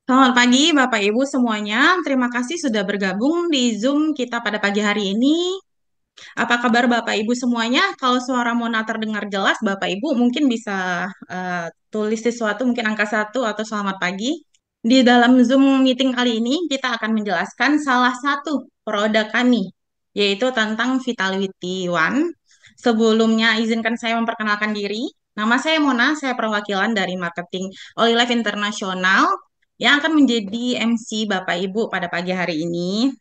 Selamat pagi, Bapak Ibu semuanya. Terima kasih sudah bergabung di Zoom kita pada pagi hari ini. Apa kabar Bapak Ibu semuanya? Kalau suara Mona terdengar jelas, Bapak Ibu mungkin bisa tulis sesuatu, mungkin angka satu atau selamat pagi. Di dalam Zoom meeting kali ini, kita akan menjelaskan salah satu produk kami, yaitu tentang Vitality One. Sebelumnya, izinkan saya memperkenalkan diri. Nama saya Mona, saya perwakilan dari marketing Olive International yang akan menjadi MC Bapak Ibu pada pagi hari ini.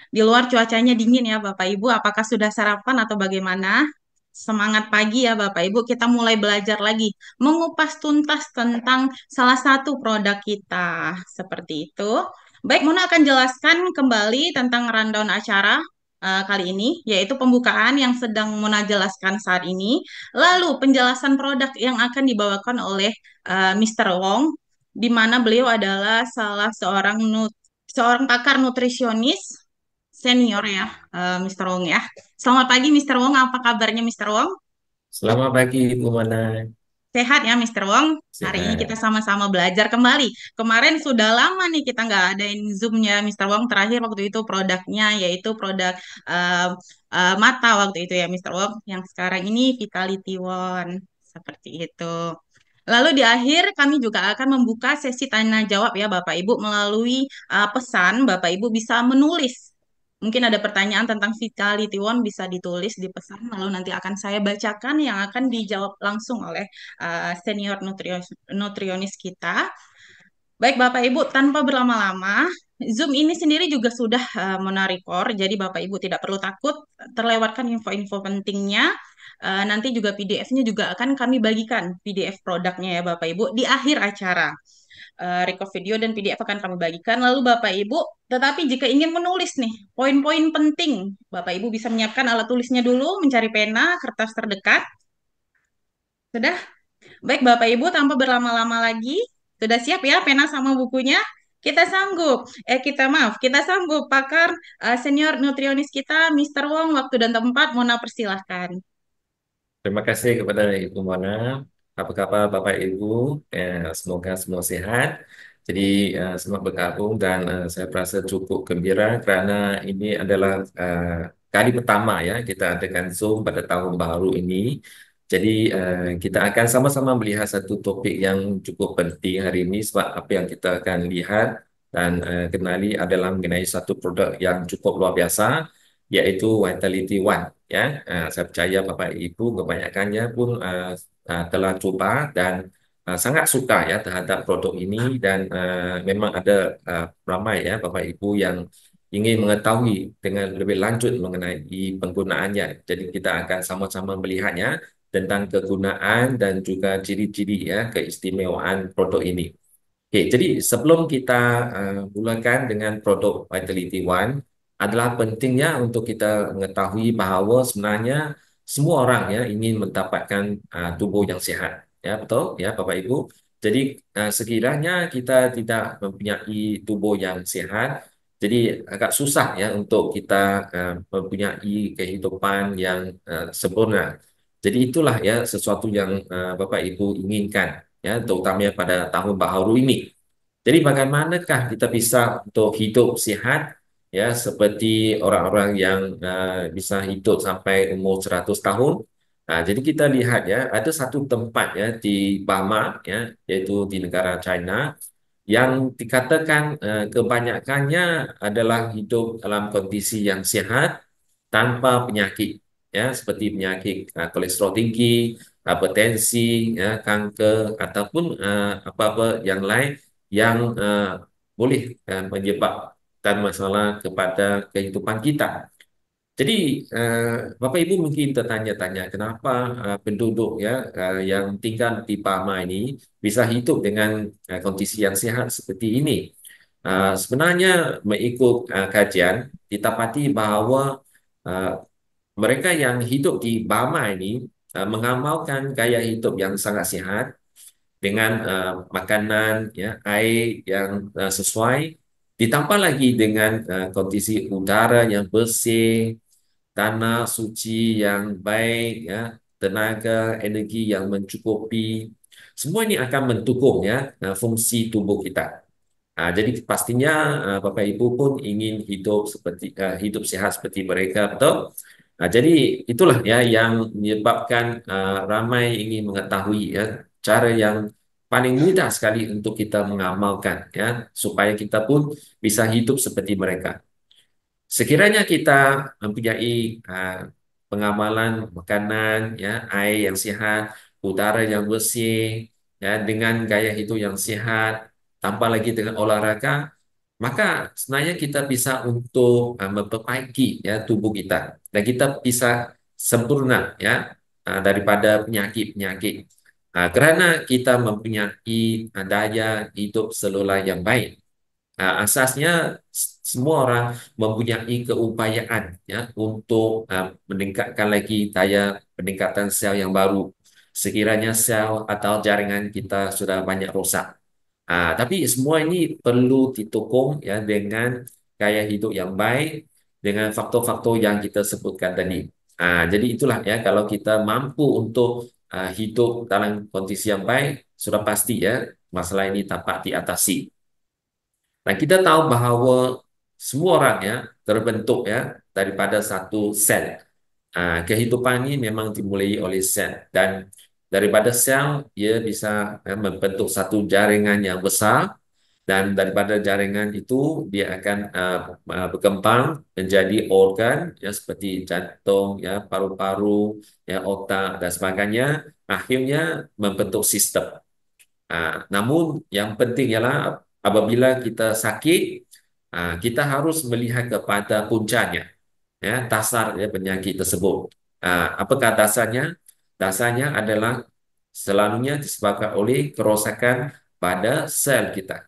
Di luar cuacanya dingin ya Bapak Ibu, apakah sudah sarapan atau bagaimana? Semangat pagi ya Bapak Ibu, kita mulai belajar lagi mengupas tuntas tentang salah satu produk kita. Seperti itu. Baik, Mona akan jelaskan kembali tentang rundown acara kali ini, yaitu pembukaan yang sedang Mona jelaskan saat ini. Lalu penjelasan produk yang akan dibawakan oleh Mr. Wong, di mana beliau adalah salah seorang pakar nutrisionis senior ya, Mr. Wong ya. Selamat pagi, Mr. Wong. Apa kabarnya, Mr. Wong? Selamat pagi, Bu Mana. Sehat ya, Mr. Wong? Hari ini kita Sehat. sama-sama belajar kembali. Kemarin sudah lama nih kita nggak adain Zoom-nya, Mr. Wong. Terakhir waktu itu produknya, yaitu produk eh, mata waktu itu ya, Mr. Wong. Yang sekarang ini Vitality One. Seperti itu. Lalu di akhir kami juga akan membuka sesi tanya jawab ya Bapak Ibu melalui pesan Bapak Ibu bisa menulis. Mungkin ada pertanyaan tentang Vitality One bisa ditulis di pesan lalu nanti akan saya bacakan yang akan dijawab langsung oleh senior nutrionis kita. Baik Bapak Ibu, tanpa berlama-lama, Zoom ini sendiri juga sudah menarik, jadi Bapak Ibu tidak perlu takut terlewatkan info-info pentingnya. Nanti juga PDF-nya juga akan kami bagikan, PDF produknya ya Bapak Ibu, di akhir acara. Record video dan PDF akan kami bagikan. Lalu Bapak Ibu, tetapi jika ingin menulis nih, poin-poin penting, Bapak Ibu bisa menyiapkan alat tulisnya dulu, mencari pena, kertas terdekat. Sudah? Baik, Bapak Ibu, tanpa berlama-lama lagi, sudah siap ya pena sama bukunya? Kita sanggup. Kita sanggup. Pakar senior nutrionis kita, Mr. Wong, waktu dan tempat, Mona persilahkan. Terima kasih kepada Ibu Mana. Apa kabar Bapak Ibu? Semoga semua sehat. Jadi selamat bergabung dan saya merasa cukup gembira karena ini adalah kali pertama ya kita adakan Zoom pada tahun baru ini. Jadi kita akan sama-sama melihat satu topik yang cukup penting hari ini sebab apa yang kita akan lihat dan kenali adalah mengenai satu produk yang cukup luar biasa yaitu Vitality One. Ya, saya percaya Bapak Ibu kebanyakannya pun telah coba dan sangat suka ya terhadap produk ini dan memang ada ramai ya Bapak Ibu yang ingin mengetahui dengan lebih lanjut mengenai penggunaannya. Jadi kita akan sama-sama melihatnya tentang kegunaan dan juga ciri-ciri ya keistimewaan produk ini. Oke, jadi sebelum kita mulakan dengan produk Vitality One, adalah pentingnya untuk kita mengetahui bahawa sebenarnya semua orang ya ingin mendapatkan tubuh yang sihat. Ya, betul ya Bapak Ibu. Jadi sekiranya kita tidak mempunyai tubuh yang sehat, jadi agak susah ya untuk kita mempunyai kehidupan yang sempurna. Jadi itulah ya sesuatu yang Bapak Ibu inginkan ya terutamanya pada tahun baru ini. Jadi bagaimanakah kita bisa untuk hidup sehat ya seperti orang-orang yang bisa hidup sampai umur 100 tahun. Nah, jadi kita lihat ya ada satu tempat ya di Burma ya yaitu di negara China yang dikatakan kebanyakannya adalah hidup dalam kondisi yang sehat tanpa penyakit ya seperti penyakit kolesterol tinggi, hipertensi, ya, kanker ataupun apa-apa yang lain yang boleh menyebabkan masalah kepada kehidupan kita. Jadi Bapak Ibu mungkin tertanya-tanya kenapa penduduk ya yang tinggal di Burma ini bisa hidup dengan kondisi yang sehat seperti ini. Sebenarnya mengikut kajian didapati bahawa uh, mereka yang hidup di Burma ini mengamalkan gaya hidup yang sangat sihat dengan makanan, ya, air yang sesuai, ditambah lagi dengan kondisi udara yang bersih, tanah suci yang baik, ya, tenaga, energi yang mencukupi. Semua ini akan mendukung ya fungsi tubuh kita. Jadi pastinya Bapak Ibu pun ingin hidup seperti hidup sehat seperti mereka, betul? Jadi itulah ya yang menyebabkan ramai ingin mengetahui ya cara yang paling mudah sekali untuk kita mengamalkan ya supaya kita pun bisa hidup seperti mereka. Sekiranya kita mempunyai pengamalan makanan, ya, air yang sehat, udara yang bersih, ya, dengan gaya hidup yang sehat, tambah lagi dengan olahraga, maka sebenarnya kita bisa untuk memperbaiki ya tubuh kita dan kita bisa sempurna ya daripada penyakit-penyakit. Kerana kita mempunyai daya hidup seluler yang baik. Asasnya semua orang mempunyai keupayaan ya untuk meningkatkan lagi daya peningkatan sel yang baru. Sekiranya sel atau jaringan kita sudah banyak rosak. Tapi semua ini perlu ditokong ya dengan gaya hidup yang baik, dengan faktor-faktor yang kita sebutkan tadi. Jadi itulah ya kalau kita mampu untuk hidup dalam kondisi yang baik, sudah pasti ya masalah ini dapat diatasi. Dan kita tahu bahawa semua orang ya terbentuk ya daripada satu sel. Kehidupan ini memang dimulai oleh sel dan daripada sel ia bisa membentuk satu jaringan yang besar dan daripada jaringan itu dia akan berkembang menjadi organ ya seperti jantung ya paru-paru ya otak dan sebagainya akhirnya membentuk sistem. Namun yang penting ialah apabila kita sakit, kita harus melihat kepada puncanya, ya, dasar ya, penyakit tersebut. Apakah dasarnya? Dasarnya adalah selalunya disebabkan oleh kerosakan pada sel kita.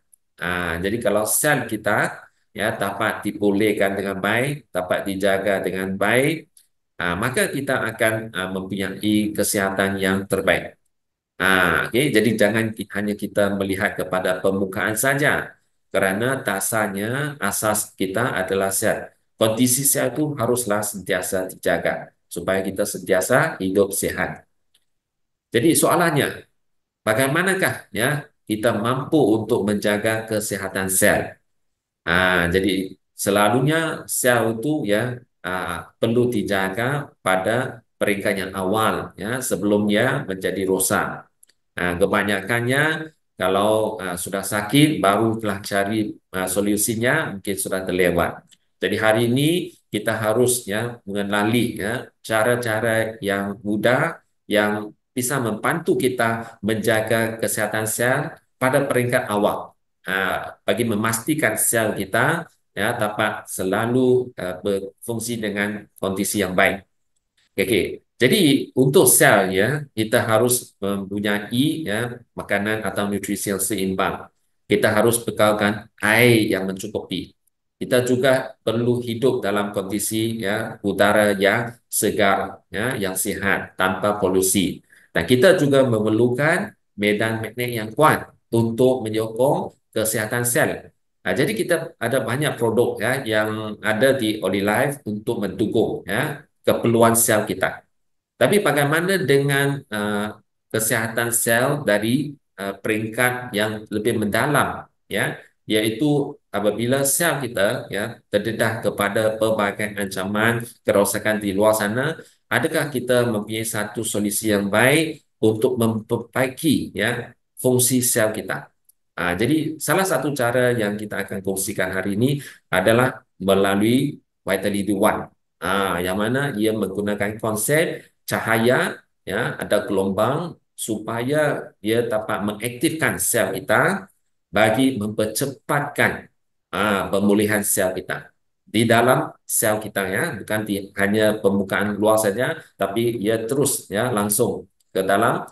Jadi kalau sel kita ya dapat dipulihkan dengan baik, dapat dijaga dengan baik, maka kita akan mempunyai kesihatan yang terbaik. Okey, jadi jangan hanya kita melihat kepada permukaan saja, kerana dasarnya asas kita adalah sel. Kondisi sel itu haruslah sentiasa dijaga supaya kita sentiasa hidup sehat. Jadi soalannya, bagaimanakah ya kita mampu untuk menjaga kesehatan sel? Jadi selalunya sel itu ya perlu dijaga pada peringkat yang awal ya sebelum dia menjadi rosak. Kebanyakannya kalau sudah sakit barulah cari solusinya mungkin sudah terlewat. Jadi hari ini kita harus ya mengenali ya cara-cara yang mudah yang bisa membantu kita menjaga kesehatan sel pada peringkat awal. Bagi memastikan sel kita ya dapat selalu berfungsi dengan kondisi yang baik. Okey. Jadi untuk sel ya, kita harus mempunyai ya makanan atau nutrisi yang seimbang. Kita harus bekalkan air yang mencukupi. Kita juga perlu hidup dalam kondisi ya udara yang segar ya, yang sihat tanpa polusi. Dan kita juga memerlukan medan magnet yang kuat untuk menyokong kesihatan sel. Jadi kita ada banyak produk ya yang ada di Olive untuk mendukung ya keperluan sel kita. Tapi bagaimana dengan kesehatan sel dari peringkat yang lebih mendalam, ya, yaitu apabila sel kita ya terdedah kepada pelbagai ancaman kerosakan di luar sana, adakah kita mempunyai satu solusi yang baik untuk memperbaiki ya fungsi sel kita? Jadi salah satu cara yang kita akan kongsikan hari ini adalah melalui Vitality One. Yang mana ia menggunakan konsep cahaya ya ada gelombang supaya dia dapat mengaktifkan sel kita bagi mempercepatkan pemulihan sel kita di dalam sel kita ya bukan hanya permukaan luar saja tapi ia terus ya langsung ke dalam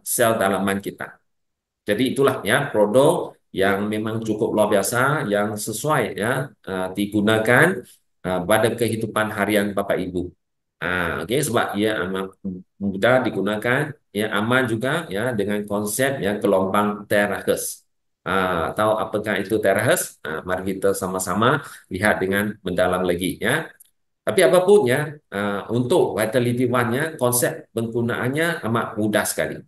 sel dalaman kita. Jadi itulah ya produk yang memang cukup luar biasa yang sesuai ya digunakan pada kehidupan harian Bapak Ibu. Okey sebab ia amat mudah digunakan, ya aman juga ya dengan konsep ya gelombang terahertz. Tahu apakah itu terahertz? Mari kita sama-sama lihat dengan mendalam lagi ya. Tapi apapun ya untuk Vitality One-nya konsep penggunaannya amat mudah sekali.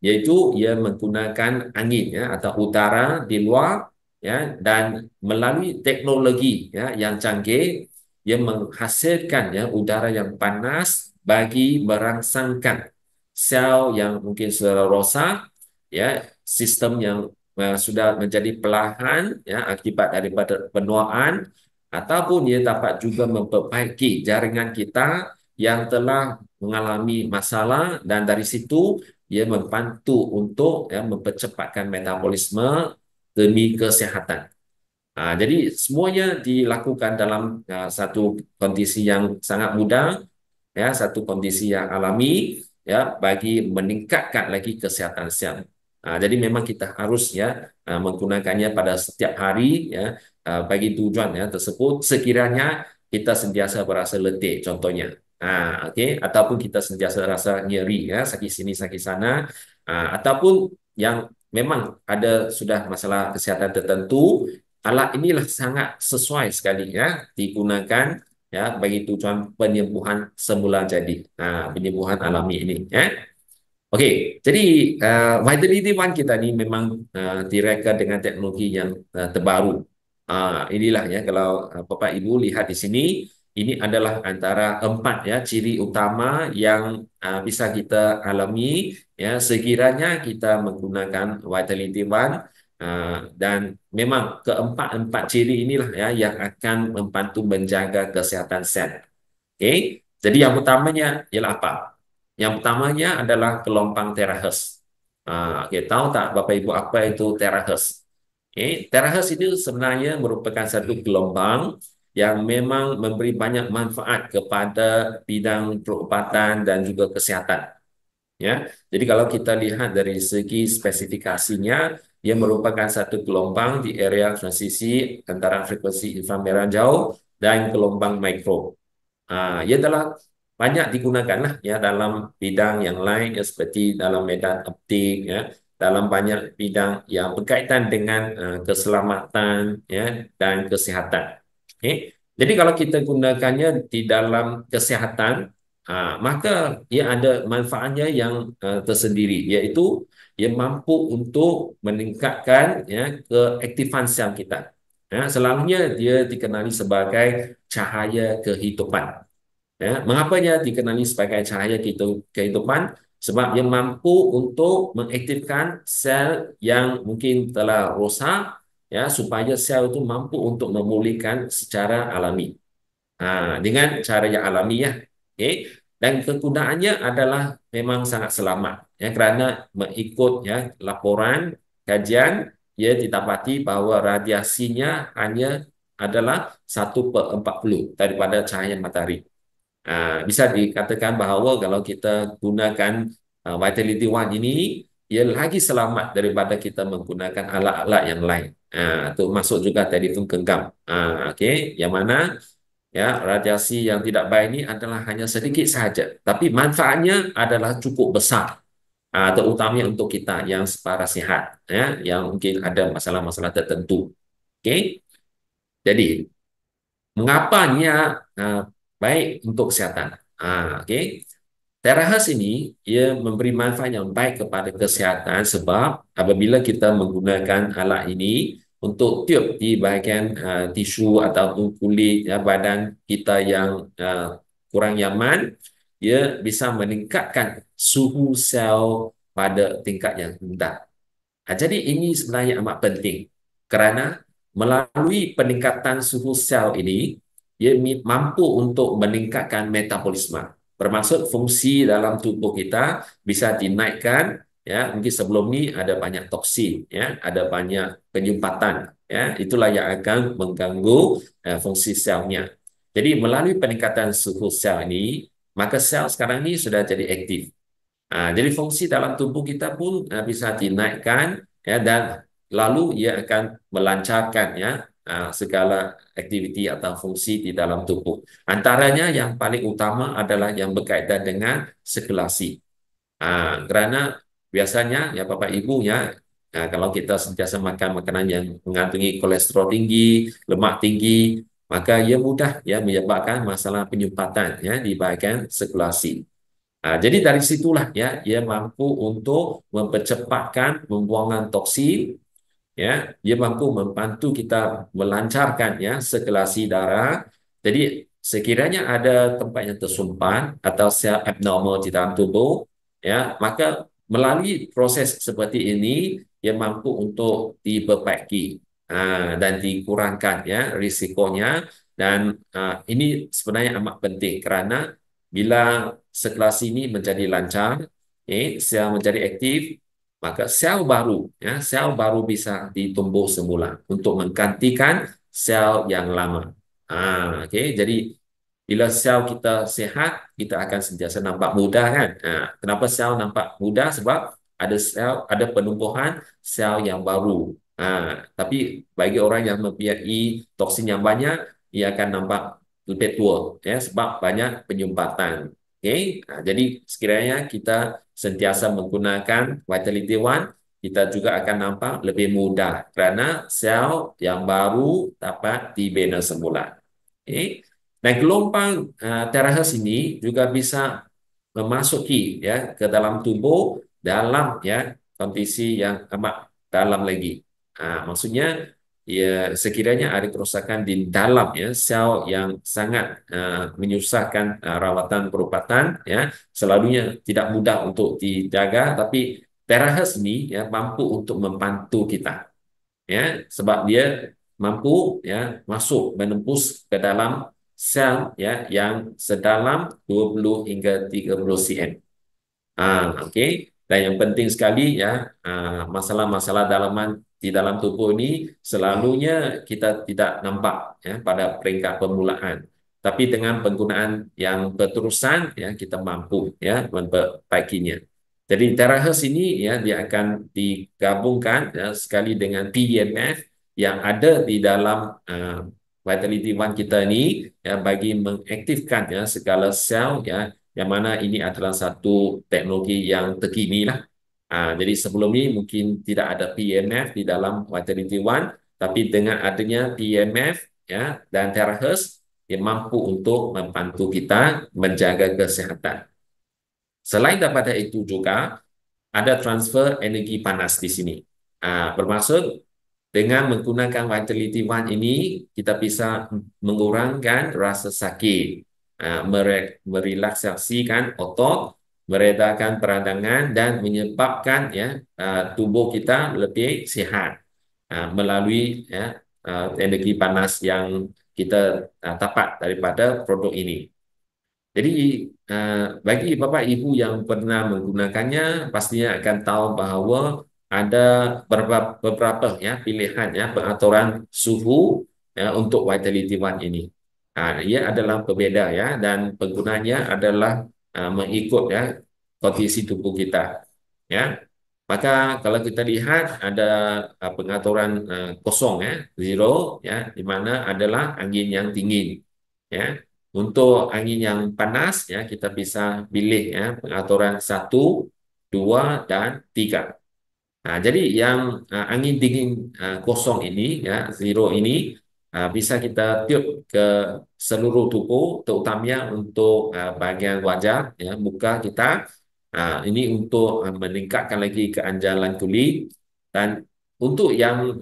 Yaitu ia menggunakan angin ya atau udara di luar ya, dan melalui teknologi ya yang canggih, ia menghasilkan ya udara yang panas bagi merangsangkan sel yang mungkin sudah rosak, ya, sistem yang sudah menjadi perlahan ya akibat daripada penuaan, ataupun ia dapat juga memperbaiki jaringan kita yang telah mengalami masalah, dan dari situ ia membantu untuk ya mempercepatkan metabolisme demi kesehatan. Jadi semuanya dilakukan dalam satu kondisi yang sangat mudah, ya, satu kondisi yang alami, ya, bagi meningkatkan lagi kesehatan sel. Jadi memang kita harus ya menggunakannya pada setiap hari ya bagi tujuan ya tersebut, sekiranya kita sentiasa berasa letih contohnya. Okey, ataupun kita sentiasa rasa nyeri ya, sakit sini sakit sana, ataupun yang memang ada sudah masalah kesihatan tertentu, alat inilah sangat sesuai sekali ya digunakan ya bagi tujuan penyembuhan semula jadi, penyembuhan alami ini ya. Okey, jadi Vitality One kita ni memang direka dengan teknologi yang terbaru. Inilah ya, kalau Bapak Ibu lihat di sini, ini adalah antara 4 ya ciri utama yang bisa kita alami ya sekiranya kita menggunakan Vitality One. Dan memang keempat-empat ciri inilah ya yang akan membantu menjaga kesihatan sel. Okey, jadi yang pertamanya ialah apa? Yang pertamanya adalah gelombang terahertz. Okey, tahu tak Bapak Ibu apa itu terahertz? Okey, terahertz itu sebenarnya merupakan satu gelombang yang memang memberi banyak manfaat kepada bidang perubatan dan juga kesihatan. Ya, jadi kalau kita lihat dari segi spesifikasinya, ia merupakan satu gelombang di area transisi antara frekuensi inframerah jauh dan gelombang mikro. Ia telah banyak digunakan lah ya dalam bidang yang lain ya, seperti dalam medan optik ya, dalam banyak bidang yang berkaitan dengan keselamatan ya dan kesihatan. Okey. Jadi kalau kita gunakannya di dalam kesihatan, maka ia ada manfaatnya yang tersendiri, iaitu ia mampu untuk meningkatkan ya keaktifan sel kita. Ya, selalunya dia dikenali sebagai cahaya kehidupan. Ya, mengapa dia dikenali sebagai cahaya kehidupan? Sebab dia mampu untuk mengaktifkan sel yang mungkin telah rosak, ya, supaya sel itu mampu untuk memulihkan secara alami. Dengan cara yang alami ya. Okay. Dan kegunaannya adalah memang sangat selamat ya, kerana mengikut ya laporan kajian, ia didapati bahawa radiasinya hanya adalah 1/40 daripada cahaya matahari. Bisa dikatakan bahawa kalau kita gunakan Vitality One ini, ia lagi selamat daripada kita menggunakan alat-alat yang lain. Termasuk juga telefon genggam. Okey, yang mana ya radiasi yang tidak baik ini adalah hanya sedikit sahaja, tapi manfaatnya adalah cukup besar. Terutamanya untuk kita yang separa sihat, ya, yang mungkin ada masalah-masalah tertentu. Okey, jadi mengapanya baik untuk kesihatan? Okey, terahertz ini ia memberi manfaat yang baik kepada kesihatan, sebab apabila kita menggunakan alat ini untuk tiup di bahagian tisu ataupun kulit ya, badan kita yang kurang nyaman, ia bisa meningkatkan suhu sel pada tingkat yang rendah. Jadi ini sebenarnya amat penting, kerana melalui peningkatan suhu sel ini, ia mampu untuk meningkatkan metabolisme. Bermaksud fungsi dalam tubuh kita bisa dinaikkan ya. Mungkin sebelum ni ada banyak toksin ya, ada banyak penyumpatan ya. Itulah yang akan mengganggu fungsi selnya. Jadi melalui peningkatan suhu sel ini, maka sel sekarang ni sudah jadi aktif. Jadi fungsi dalam tubuh kita pun bisa dinaikkan ya, dan lalu ia akan melancarkan ya segala aktiviti atau fungsi di dalam tubuh. Antaranya yang paling utama adalah yang berkaitan dengan sirkulasi. Kerana biasanya ya Bapak Ibu ya, kalau kita sentiasa makan makanan yang mengandungi kolesterol tinggi, lemak tinggi, maka ia mudah ya menyebabkan masalah penyumpatan ya di bahagian sirkulasi. Jadi dari situlah ya ia mampu untuk mempercepatkan pembuangan toksin ya, dia mampu membantu kita melancarkan ya sirkulasi darah. Jadi sekiranya ada tempat yang tersumpan atau sel abnormal di dalam tubuh, ya, maka melalui proses seperti ini dia mampu untuk diperbaiki dan dikurangkan ya risikonya. Dan ini sebenarnya amat penting kerana bila sirkulasi ini menjadi lancar, sel menjadi aktif, maka sel baru bisa ditumbuh semula untuk menggantikan sel yang lama. Jadi bila sel kita sehat, kita akan sentiasa nampak muda kan? Kenapa sel nampak muda? Sebab ada penumbuhan sel yang baru. Tapi bagi orang yang mempunyai toksin yang banyak, ia akan nampak lebih tua, ya, sebab banyak penyumbatan. Jadi sekiranya kita sentiasa menggunakan Vitality One, kita juga akan nampak lebih mudah kerana sel yang baru dapat dibina semula. Dan gelombang terahertz ini juga bisa memasuki ya ke dalam tubuh dalam ya kondisi yang amat dalam lagi. Maksudnya ya sekiranya ada kerusakan di dalam ya sel yang sangat menyusahkan rawatan perubatan ya selalunya tidak mudah untuk dijaga, tapi terahertz ini ya mampu untuk membantu kita ya sebab dia mampu ya masuk menembus ke dalam sel ya yang sedalam 20 hingga 30 cm. Okey. Dan yang penting sekali ya, masalah-masalah dalaman di dalam tubuh ini selalunya kita tidak nampak ya pada peringkat permulaan. Tapi dengan penggunaan yang berterusan ya kita mampu ya memperbaikinya. Jadi terahertz ini ya dia akan digabungkan ya, sekali dengan PEMF yang ada di dalam Vitality One kita ini ya bagi mengaktifkan ya segala sel ya yang mana ini adalah satu teknologi yang terkini lah. Jadi sebelum ini mungkin tidak ada PEMF di dalam Vitality One, tapi dengan adanya PEMF ya dan terahertz yang mampu untuk membantu kita menjaga kesehatan. Selain daripada itu juga ada transfer energi panas di sini. Bermaksud dengan menggunakan Vitality One ini kita bisa mengurangkan rasa sakit, merelaksasikan otot, meredakan peradangan dan menyebabkan ya tubuh kita lebih sihat melalui ya energi panas yang kita dapat daripada produk ini. Jadi bagi Bapak Ibu yang pernah menggunakannya pastinya akan tahu bahawa ada beberapa ya pilihan ya pengaturan suhu ya untuk Vitality One ini. Ia adalah berbeza ya dan penggunanya adalah mengikut ya kondisi tubuh kita. Ya. Maka kalau kita lihat ada pengaturan kosong ya, zero ya, di mana adalah angin yang dingin. Ya. Untuk angin yang panas ya kita bisa pilih ya pengaturan 1, 2 dan 3. Jadi yang angin dingin kosong ini ya zero ini bisa kita tiup ke seluruh tubuh terutamanya untuk bahagian wajah ya muka kita. Ini untuk meningkatkan lagi keanjalan kulit dan untuk yang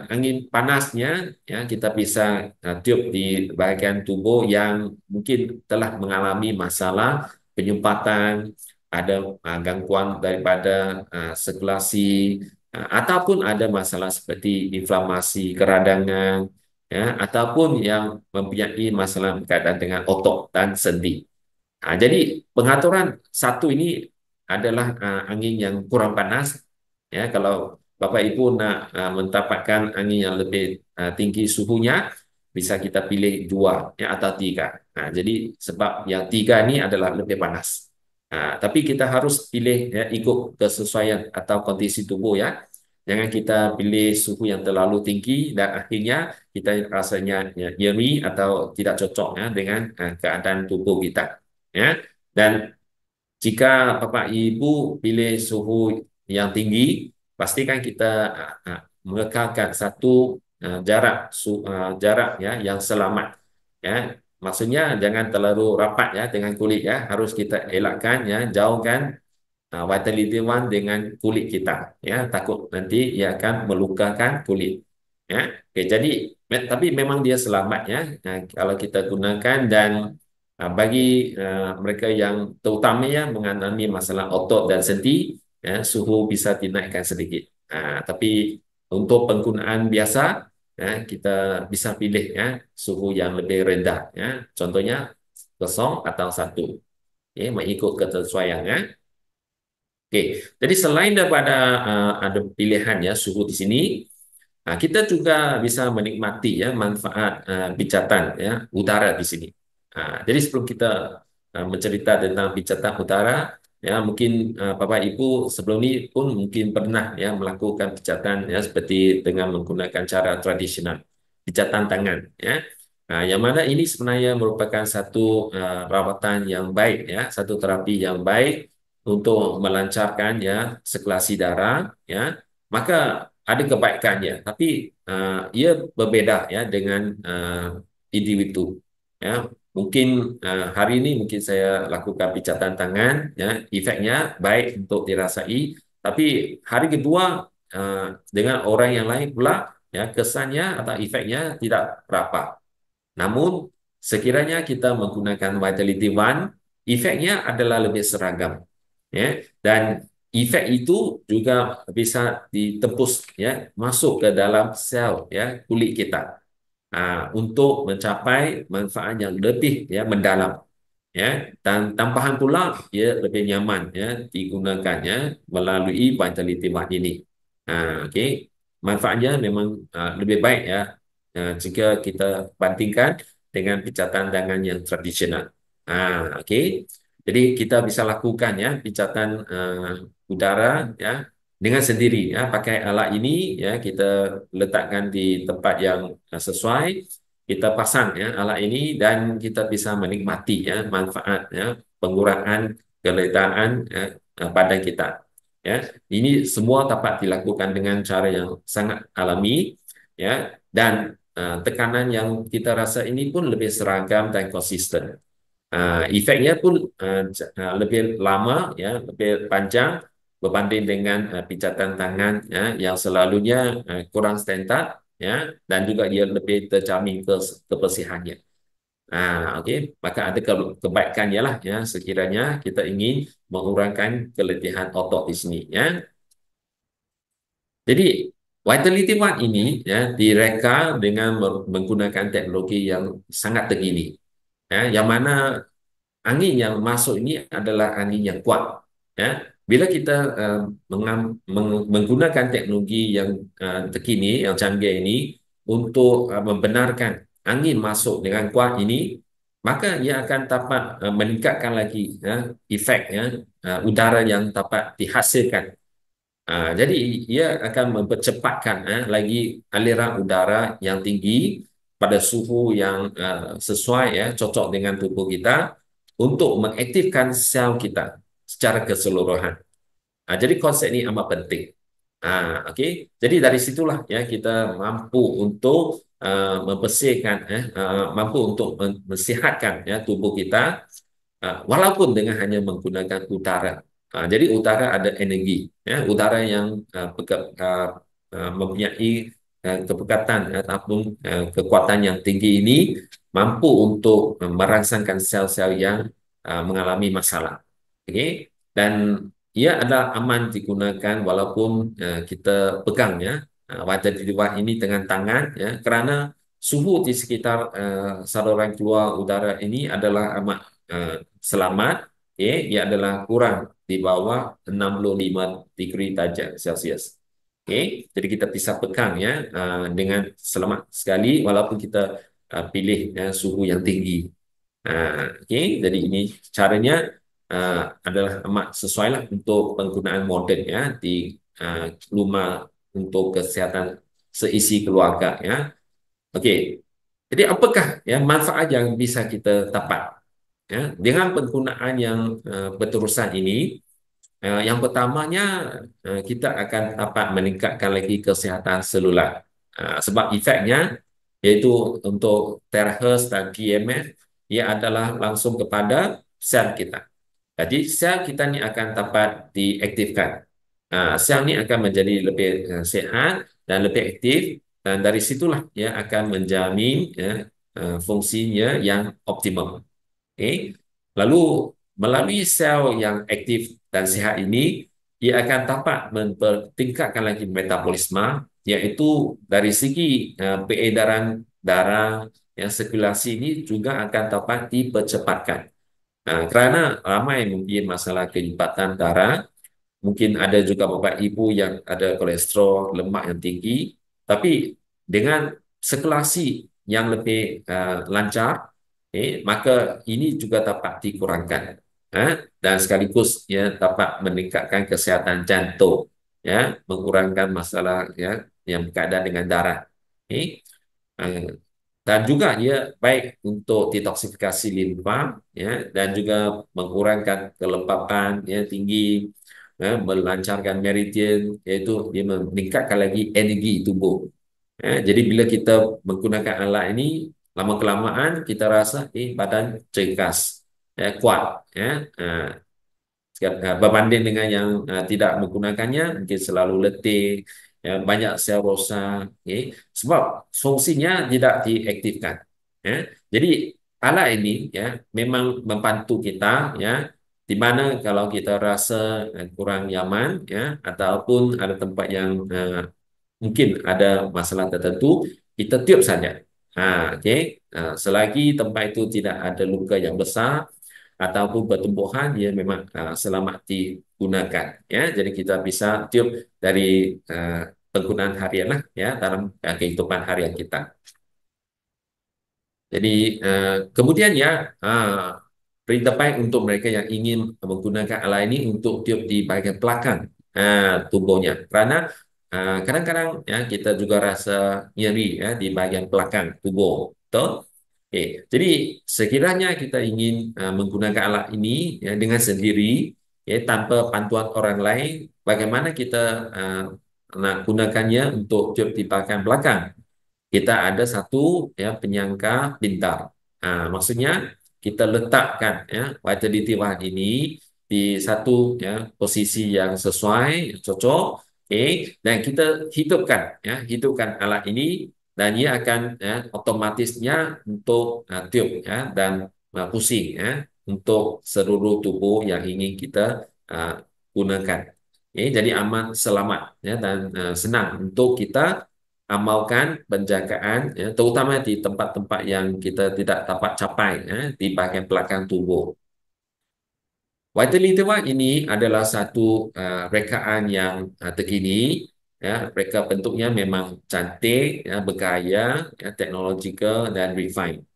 angin panasnya ya kita bisa tiup di bahagian tubuh yang mungkin telah mengalami masalah penyumpatan, ada gangguan daripada sirkulasi ataupun ada masalah seperti inflamasi keradangan ya ataupun yang mempunyai masalah berkaitan dengan otot dan sendi. Jadi pengaturan satu ini adalah angin yang kurang panas. Ya, kalau Bapak Ibu nak mendapatkan angin yang lebih tinggi suhunya, bisa kita pilih 2 ya, atau 3. Jadi sebab yang 3 ini adalah lebih panas. Tapi kita harus pilih ya, ikut kesesuaian atau kondisi tubuh ya. Jangan kita pilih suhu yang terlalu tinggi dan akhirnya kita rasanya ya, nyeri atau tidak cocok ya, dengan keadaan tubuh kita. Ya. Dan jika Bapak Ibu pilih suhu yang tinggi, pastikan kita mengekalkan satu jarak ya yang selamat. Ya, maksudnya jangan terlalu rapat ya dengan kulit ya, harus kita elakkan ya, jauhkan Vitality One dengan kulit kita, ya, takut nanti ia akan melukakan kulit, ya. Oke, jadi tapi memang dia selamat, ya, kalau kita gunakan. Dan bagi mereka yang terutamanya mengalami masalah otot dan sendi, ya, suhu bisa dinaikkan sedikit. Tapi untuk penggunaan biasa, ya, kita bisa pilih, ya, suhu yang lebih rendah, ya. Contohnya 0 atau 1, ya, mengikut kesesuaian, ya. Oke, jadi selain daripada ada pilihan, ya, suhu di sini, kita juga bisa menikmati, ya, manfaat pijatan, ya, udara di sini. Jadi sebelum kita mencerita tentang pijatan udara, ya, mungkin Bapak Ibu sebelum ini pun mungkin pernah, ya, melakukan pijatan, ya, seperti dengan menggunakan cara tradisional, pijatan tangan, ya. Yang mana ini sebenarnya merupakan satu rawatan yang baik, ya, satu terapi yang baik untuk melancarkan, ya, sirkulasi darah, ya. Maka ada kebaikannya, tapi ia berbeda, ya, dengan individu. Ya, mungkin hari ini mungkin saya lakukan pijatan tangan, ya, efeknya baik untuk dirasai, tapi hari kedua uh, dengan orang yang lain pula, ya, kesannya atau efeknya tidak berapa. Namun sekiranya kita menggunakan Vitality One, efeknya adalah lebih seragam, ya, dan efek itu juga bisa ditembus, ya, masuk ke dalam sel, ya, kulit kita, untuk mencapai manfaat yang lebih, ya, mendalam, ya, dan tambahan pula ia lebih nyaman, ya, digunakannya melalui Vitality One ini. Okey, manfaatnya memang lebih baik, ya, jika kita bandingkan dengan pijatan tangan yang tradisional. Okey, jadi kita bisa lakukan, ya, pijatan udara, ya, dengan sendiri, ya, pakai alat ini, ya, kita letakkan di tempat yang sesuai, kita pasang, ya, alat ini, dan kita bisa menikmati, ya, manfaat, ya, pengurangan kelelahan, ya, badan kita, ya. Ini semua dapat dilakukan dengan cara yang sangat alami, ya, dan tekanan yang kita rasa ini pun lebih seragam dan konsisten. Efeknya pun lebih lama, ya, lebih panjang berbanding dengan pijatan tangan, ya, yang selalunya kurang standar, ya, dan juga dia lebih terjamin kebersihannya. Okey, maka ada kebaikannya lah, ya, sekiranya kita ingin mengurangkan keletihan otot di sini, ya. Jadi Vitality One ini, ya, direka dengan menggunakan teknologi yang sangat terkini, ya, yang mana angin yang masuk ini adalah angin yang kuat, ya. Bila kita menggunakan teknologi yang terkini, yang canggih ini untuk membenarkan angin masuk dengan kuat ini, maka ia akan dapat meningkatkan lagi, ya, efek, ya, udara yang dapat dihasilkan. Jadi ia akan mempercepatkan lagi aliran udara yang tinggi pada suhu yang sesuai, ya, cocok dengan tubuh kita untuk mengaktifkan sel kita secara keseluruhan. Jadi konsep ini amat penting. Okey. Jadi dari situlah, ya, kita mampu untuk membersihkan, mampu untuk mensihatkan, ya, tubuh kita, walaupun dengan hanya menggunakan utara. Jadi utara ada energi, ya, utara yang mempunyai kepekatan ataupun kekuatan yang tinggi ini mampu untuk merangsangkan sel-sel yang mengalami masalah. Okey, dan ia adalah aman digunakan walaupun kita pegang, ya, wadah di luar ini dengan tangan, ya, kerana suhu di sekitar saluran keluar udara ini adalah amat selamat, okay? Ia adalah kurang di bawah 65 degree darjah Celsius. Okay? Jadi kita bisa pegang, ya, dengan selamat sekali walaupun kita pilih, ya, suhu yang tinggi. Okay? Jadi ini caranya adalah amat sesuai lah untuk penggunaan moden, ya, di rumah untuk kesihatan seisi keluarga, ya. Okey. Jadi apakah, ya, manfaat yang bisa kita dapat, ya, dengan penggunaan yang berterusan ini? Yang pertamanya, kita akan dapat meningkatkan lagi kesihatan selular. Sebab efeknya iaitu untuk teraherse dan TMF, ia adalah langsung kepada sel kita. Jadi sel kita ni akan dapat diaktifkan. Sel ni akan menjadi lebih sihat dan lebih aktif dan dari situlah ia akan menjamin ya, fungsinya yang optimum. Okey. Lalu melalui sel yang aktif dan sihat ini, ia akan dapat mempertingkatkan lagi metabolisme, iaitu dari segi peredaran darah, yang sirkulasi ini juga akan dapat dipercepatkan. Kerana ramai mungkin masalah kelipatan darah, mungkin ada juga bapak ibu yang ada kolesterol, lemak yang tinggi, tapi dengan sirkulasi yang lebih lancar, maka ini juga dapat dikurangkan. Dan sekaligus ya dapat meningkatkan kesihatan jantung, ya, mengurangkan masalah ya yang berkaitan dengan darah. Okay. Eh, dan juga ia baik untuk detoksifikasi limfa ya dan juga mengurangkan kelembapan ya tinggi ya, melancarkan meridian iaitu dia meningkatkan lagi energi tubuh. Jadi bila kita menggunakan alat ini lama kelamaan kita rasa badan cegas ya, kuat ya. Berbanding dengan yang tidak menggunakannya mungkin selalu letih ya, banyak sel rosak sebab fungsinya tidak diaktifkan ya. Jadi alat ini ya memang membantu kita ya di mana kalau kita rasa kurang nyaman ya ataupun ada tempat yang mungkin ada masalah tertentu kita tiup saja. Okey. Selagi tempat itu tidak ada luka yang besar ataupun pertumbuhan dia memang selamat digunakan ya jadi kita bisa tiup dari uh, penggunaan harian lah ya dalam kehidupan harian kita jadi kemudian ya berita baik untuk mereka yang ingin menggunakan alat ini untuk tiup di bahagian belakang tubuhnya kerana kadang-kadang ya kita juga rasa nyeri ya di bahagian belakang tubuh betul. Okey, jadi sekiranya kita ingin menggunakan alat ini ya, dengan sendiri, ya, tanpa bantuan orang lain, bagaimana kita uh, nak gunakannya untuk tiup di bahagian belakang? Kita ada satu ya penyangga pintar. Maksudnya kita letakkan ya vitality wand ini di satu ya posisi yang sesuai, yang cocok, dan kita hidupkan alat ini dan ia akan ya otomatisnya untuk tiup ya dan pusing ya untuk seluruh tubuh yang ingin kita uh, gunakan. Jadi aman, selamat ya dan senang untuk kita amalkan penjagaan ya, terutama di tempat-tempat yang kita tidak dapat capai ya, di bahagian belakang tubuh. Vitality One ini adalah satu rekaan yang terkini ya, reka bentuknya memang cantik ya, bergaya ya, teknologikal dan refined.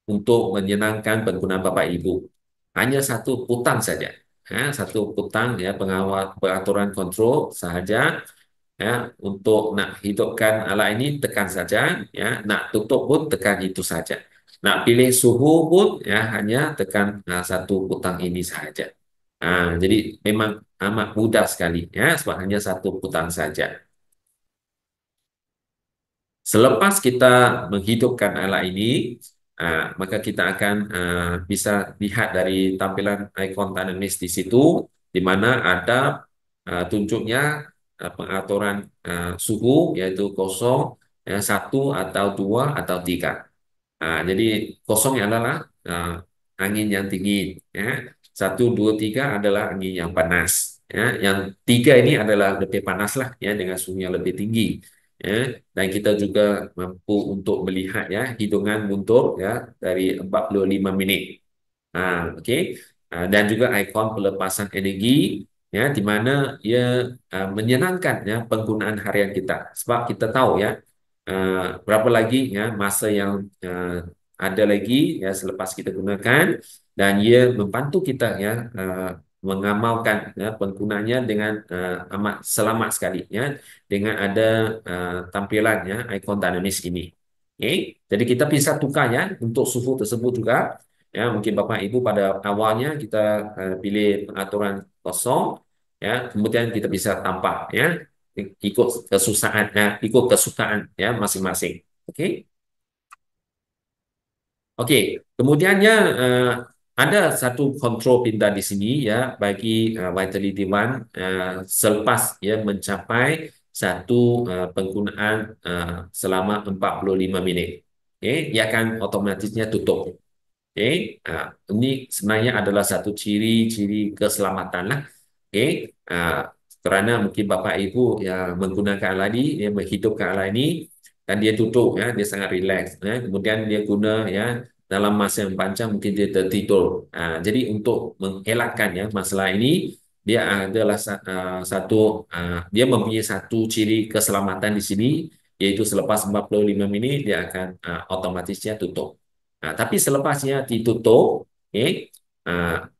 Untuk menyenangkan pengguna Bapak Ibu. Hanya satu putang saja. Satu putang ya pengawal peraturan kontrol sahaja ya untuk nak hidupkan alat ini tekan saja ya nak tutup pun tekan itu saja nak pilih suhu pun ya hanya tekan satu putang ini saja jadi memang amat mudah sekali ya sebab hanya satu putang saja. Selepas kita menghidupkan alat ini, maka kita akan bisa lihat dari tampilan ikon dinamis di situ, di mana ada tunjuknya pengaturan suhu, yaitu kosong, ya, satu atau dua atau tiga. Jadi kosong adalah angin yang tinggi, ya. Satu, dua, tiga adalah angin yang panas. Ya. Yang tiga ini adalah lebih panas lah, ya, dengan suhu yang lebih tinggi. Ya. Dan kita juga mampu untuk melihat ya hitungan mundur ya dari 45 menit. Okey. Dan juga ikon pelepasan energi ya di mana ia menyenangkan ya penggunaan harian kita. Sebab kita tahu ya berapa lagi ya masa yang ada lagi ya selepas kita gunakan dan ia membantu kita ya mengamalkan ya penggunaannya dengan amat selamat sekali ya dengan ada tampilan ya ikon dinamis ini. Okey. Jadi kita bisa tukar ya untuk suhu tersebut juga. Ya, mungkin Bapak Ibu pada awalnya kita pilih pengaturan kosong ya, kemudian kita bisa tambah ya ikut kesusahan ikut kesukaan ya masing-masing. Oke. Oke, kemudiannya ada satu kontrol pintar di sini ya bagi Vitality One selepas ya mencapai satu penggunaan selama 45 minit. Okay, ia akan otomatisnya tutup. Okay, ini sebenarnya adalah satu ciri-ciri keselamatan lah. Okay, kerana mungkin Bapak Ibu ya menggunakan alat ini, dia menghidupkan alat ini dan dia tutup ya, dia sangat relax. Ya. Kemudian dia guna ya dalam masa yang panjang mungkin dia tertidur. Jadi untuk mengelakkan ya masalah ini, dia adalah satu dia mempunyai satu ciri keselamatan di sini, yaitu selepas 45 menit dia akan otomatisnya tutup. Tapi selepasnya ditutup, okay,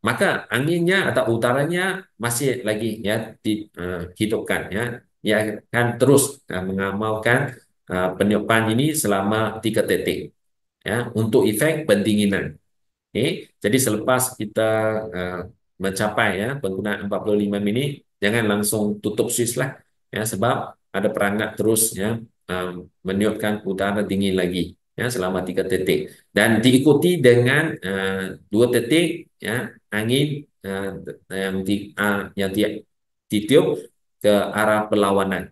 maka anginnya atau udaranya masih lagi ya dihidupkan ya. Ia akan terus mengamalkan peniupan ini selama 3 detik ya untuk efek pendinginan. Okay. Jadi selepas kita uh, mencapai ya penggunaan 45 minit, jangan langsung tutup switch lah ya sebab ada perangkat terus ya meniupkan udara dingin lagi ya selama 3 detik dan diikuti dengan 2 detik ya angin yang ditiup ke arah berlawanan.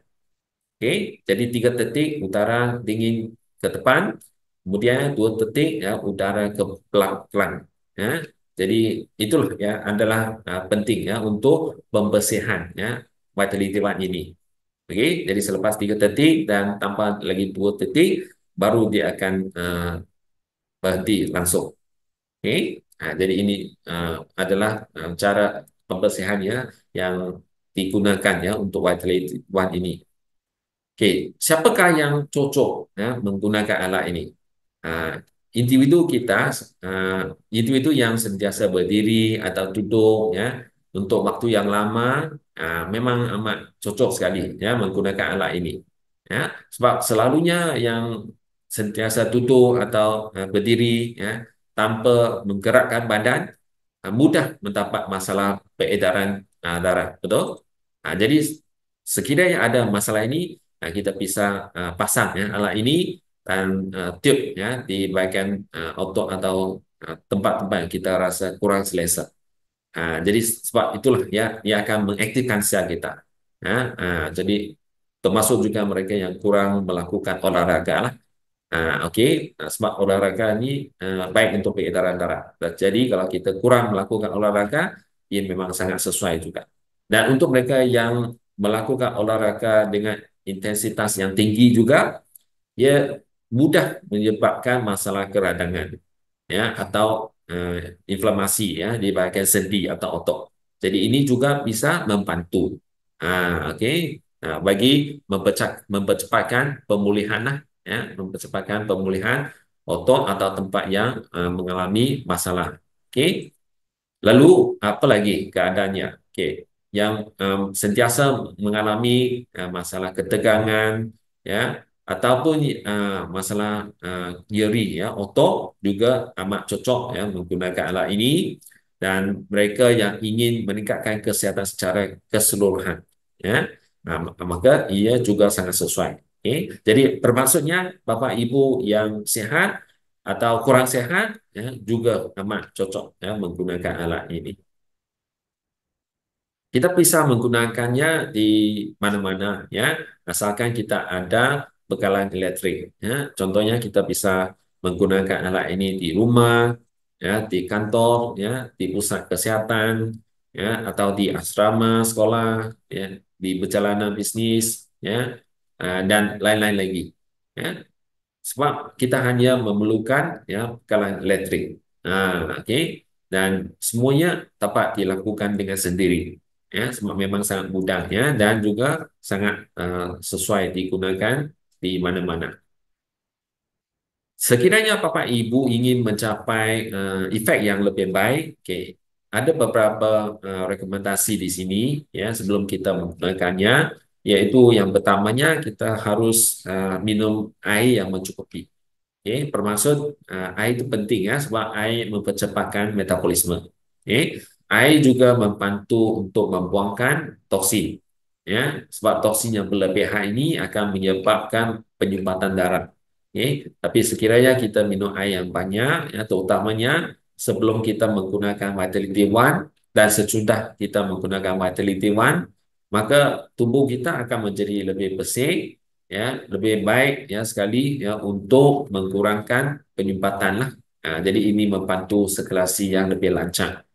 Oke, jadi 3 detik udara dingin ke depan, kemudian 2 detik ya udara ke belakang. Ya, jadi itulah ya adalah penting ya untuk pembersihan ya vitality one ini. Oke, jadi selepas 3 detik dan tambah lagi 2 detik, baru dia akan berhenti langsung. Oke, jadi ini adalah cara pembersihannya yang digunakan ya untuk vitality one ini. Oke, siapakah yang cocok ya, menggunakan alat ini? Ah, individu kita, ah, individu yang sentiasa berdiri atau duduk ya untuk waktu yang lama, memang amat cocok sekali ya menggunakan alat ini. Ya, sebab selalunya yang sentiasa duduk atau berdiri ya tanpa menggerakkan badan mudah mendapat masalah peredaran darah, betul? Jadi sekiranya ada masalah ini, kita bisa pasang ya alat ini dan tiup ya di bagian otot atau tempat-tempat yang kita rasa kurang selesa. Jadi sebab itulah ya ia akan mengaktifkan sel kita. Ya, jadi termasuk juga mereka yang kurang melakukan olahraga lah. Okey. Sebab olahraga ini baik untuk peredaran darah. Jadi kalau kita kurang melakukan olahraga, ia memang sangat sesuai juga. Dan untuk mereka yang melakukan olahraga dengan intensitas yang tinggi juga, ia mudah menyebabkan masalah keradangan ya atau inflamasi ya di bahagian sendi atau otot. Jadi ini juga bisa membantu. Okey. Bagi mempercepatkan pemulihan lah ya, mempercepatkan pemulihan otot atau tempat yang mengalami masalah. Okey. Lalu apa lagi keadaannya? Okey, yang sentiasa mengalami masalah ketegangan ya ataupun masalah nyeri ya otot juga amat cocok ya menggunakan alat ini dan mereka yang ingin meningkatkan kesihatan secara keseluruhan ya. Maka ia juga sangat sesuai. Okey. Jadi bermaksudnya Bapak Ibu yang sihat atau kurang sehat ya, juga amat cocok ya menggunakan alat ini. Kita bisa menggunakannya di mana-mana ya, asalkan kita ada bekalan elektrik ya. Contohnya kita bisa menggunakan alat ini di rumah ya, di kantor ya, di pusat kesehatan ya atau di asrama sekolah ya, di perjalanan bisnis ya dan lain-lain lagi. Ya. Sebab kita hanya memerlukan ya bekalan elektrik. Okey. Dan semuanya dapat dilakukan dengan sendiri. Ya, sebab memang sangat mudah ya dan juga sangat sesuai digunakan di mana-mana. Sekiranya Bapak Ibu ingin mencapai efek yang lebih baik, okay, ada beberapa rekomendasi di sini ya sebelum kita menggunakannya, yaitu yang pertamanya kita harus minum air yang mencukupi. Okay, bermaksud air itu penting ya sebab air mempercepatkan metabolisme. Okay. Air juga membantu untuk membuangkan toksin. Ya, sebab toksin yang berlebihan ini akan menyebabkan penyumbatan darah. Okay. Tapi sekiranya kita minum air yang banyak, ya, terutamanya sebelum kita menggunakan Vitality One dan sesudah kita menggunakan Vitality One, maka tubuh kita akan menjadi lebih bersih, ya, lebih baik ya sekali ya untuk mengkurangkan penyumbatan lah. Jadi ini membantu sirkulasi yang lebih lancar.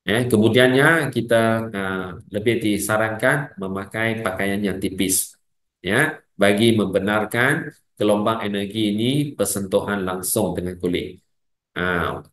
Kemudiannya kita lebih disarankan memakai pakaian yang tipis, ya, bagi membenarkan gelombang energi ini bersentuhan langsung dengan kulit.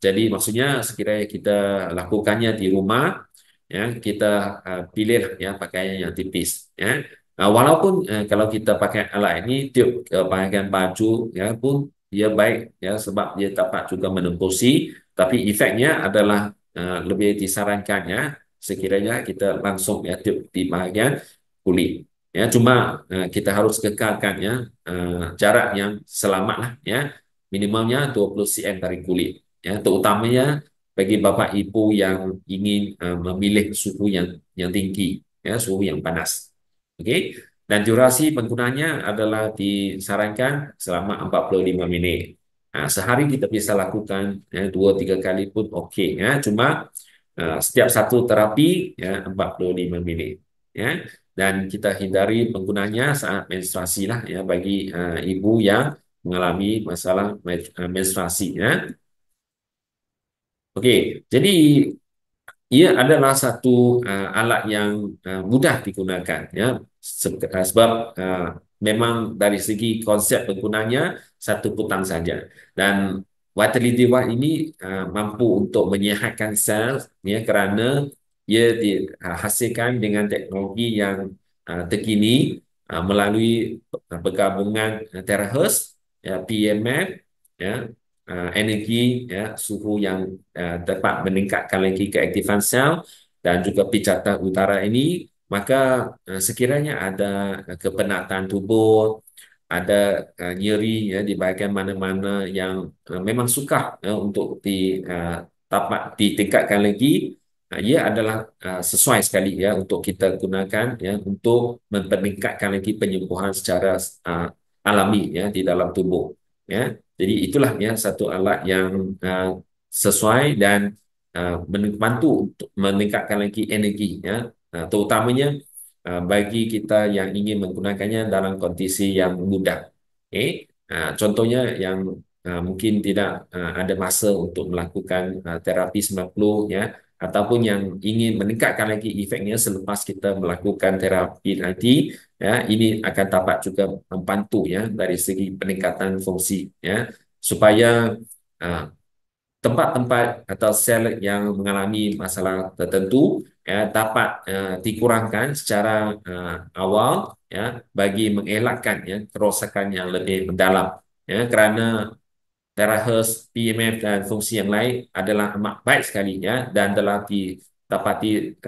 Jadi maksudnya sekiranya kita lakukannya di rumah, ya, kita pilih ya pakaian yang tipis, ya. Walaupun kalau kita pakai alat ini tiup ke pakaian baju ya pun dia baik ya sebab dia dapat juga menembusi, tapi efeknya adalah lebih disarankan ya sekiranya kita langsung ya tiup di bahagian kulit. Ya, cuma kita harus kekalkan ya jarak yang selamat lah ya, minimalnya 20 cm dari kulit. Ya, terutamanya bagi bapak ibu yang ingin memilih suhu yang tinggi, ya, suhu yang panas. Oke. Dan durasi penggunanya adalah disarankan selama 45 menit. Sehari kita bisa lakukan ya, 2-3 kali pun oke ya. Cuma setiap satu terapi ya 45 menit ya. Dan kita hindari penggunanya saat menstruasi lah ya bagi ibu yang mengalami masalah menstruasi ya. Oke, jadi ia adalah satu alat yang mudah digunakan ya sebab memang dari segi konsep penggunanya satu putang saja dan Vitality One ini mampu untuk menyihatkan sel ya kerana ia dihasilkan dengan teknologi yang terkini melalui penggabungan terahertz ya PMF ya energi ya suhu yang dapat meningkatkan lagi keaktifan sel dan juga pijatan utara ini, maka sekiranya ada kepenatan tubuh, ada nyeri ya di bahagian mana-mana yang memang sukar ya, untuk dapat ditingkatkan lagi, ia adalah sesuai sekali ya untuk kita gunakan ya untuk meningkatkan lagi penyembuhan secara alami ya di dalam tubuh ya. Jadi itulah ya satu alat yang sesuai dan membantu untuk meningkatkan lagi energi ya. Terutamanya bagi kita yang ingin menggunakannya dalam kondisi yang mudah. Okay? Contohnya yang mungkin tidak ada masa untuk melakukan terapi 90 ya ataupun yang ingin meningkatkan lagi efeknya selepas kita melakukan terapi nanti ya ini akan dapat juga membantu ya dari segi peningkatan fungsi ya supaya uh, tempat-tempat atau sel yang mengalami masalah tertentu ya dapat dikurangkan secara awal ya bagi mengelakkan ya kerosakan yang lebih mendalam ya kerana terahertz, PMF dan fungsi yang lain adalah amat baik sekali ya dan telah didapati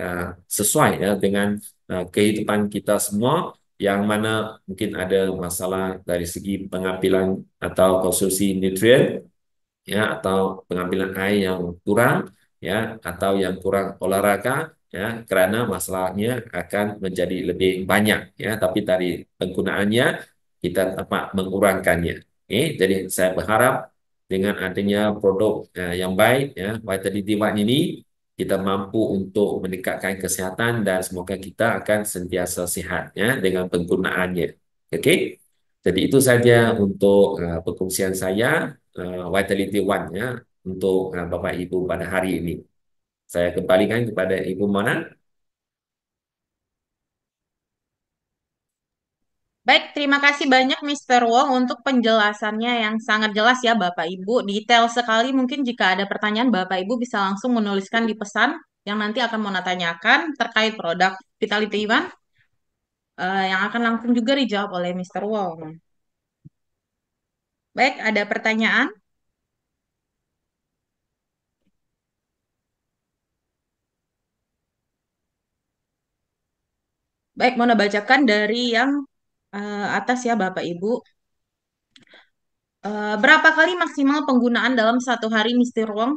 sesuai ya dengan kehidupan kita semua yang mana mungkin ada masalah dari segi pengambilan atau konsumsi nutrien ya atau pengambilan air yang kurang ya atau yang kurang olahraga ya kerana masalahnya akan menjadi lebih banyak ya tapi dari penggunaannya kita dapat mengurangkannya. Jadi saya berharap dengan adanya produk yang baik ya Vitality One ini kita mampu untuk meningkatkan kesihatan dan semoga kita akan sentiasa sihat ya dengan penggunaannya. Okey. Jadi itu saja untuk perkongsian saya Vitality One ya untuk Bapak Ibu pada hari ini. Saya kembalikan kepada Ibu Mona. Baik, terima kasih banyak Mr. Wong untuk penjelasannya yang sangat jelas ya Bapak Ibu. Detail sekali mungkin jika ada pertanyaan Bapak Ibu bisa langsung menuliskan di pesan yang nanti akan mau tanyakan terkait produk Vitality One yang akan langsung juga dijawab oleh Mr. Wong. Baik, ada pertanyaan? Baik, mau bacakan dari yang atas ya Bapak Ibu. Berapa kali maksimal penggunaan dalam satu hari Mr. Wong?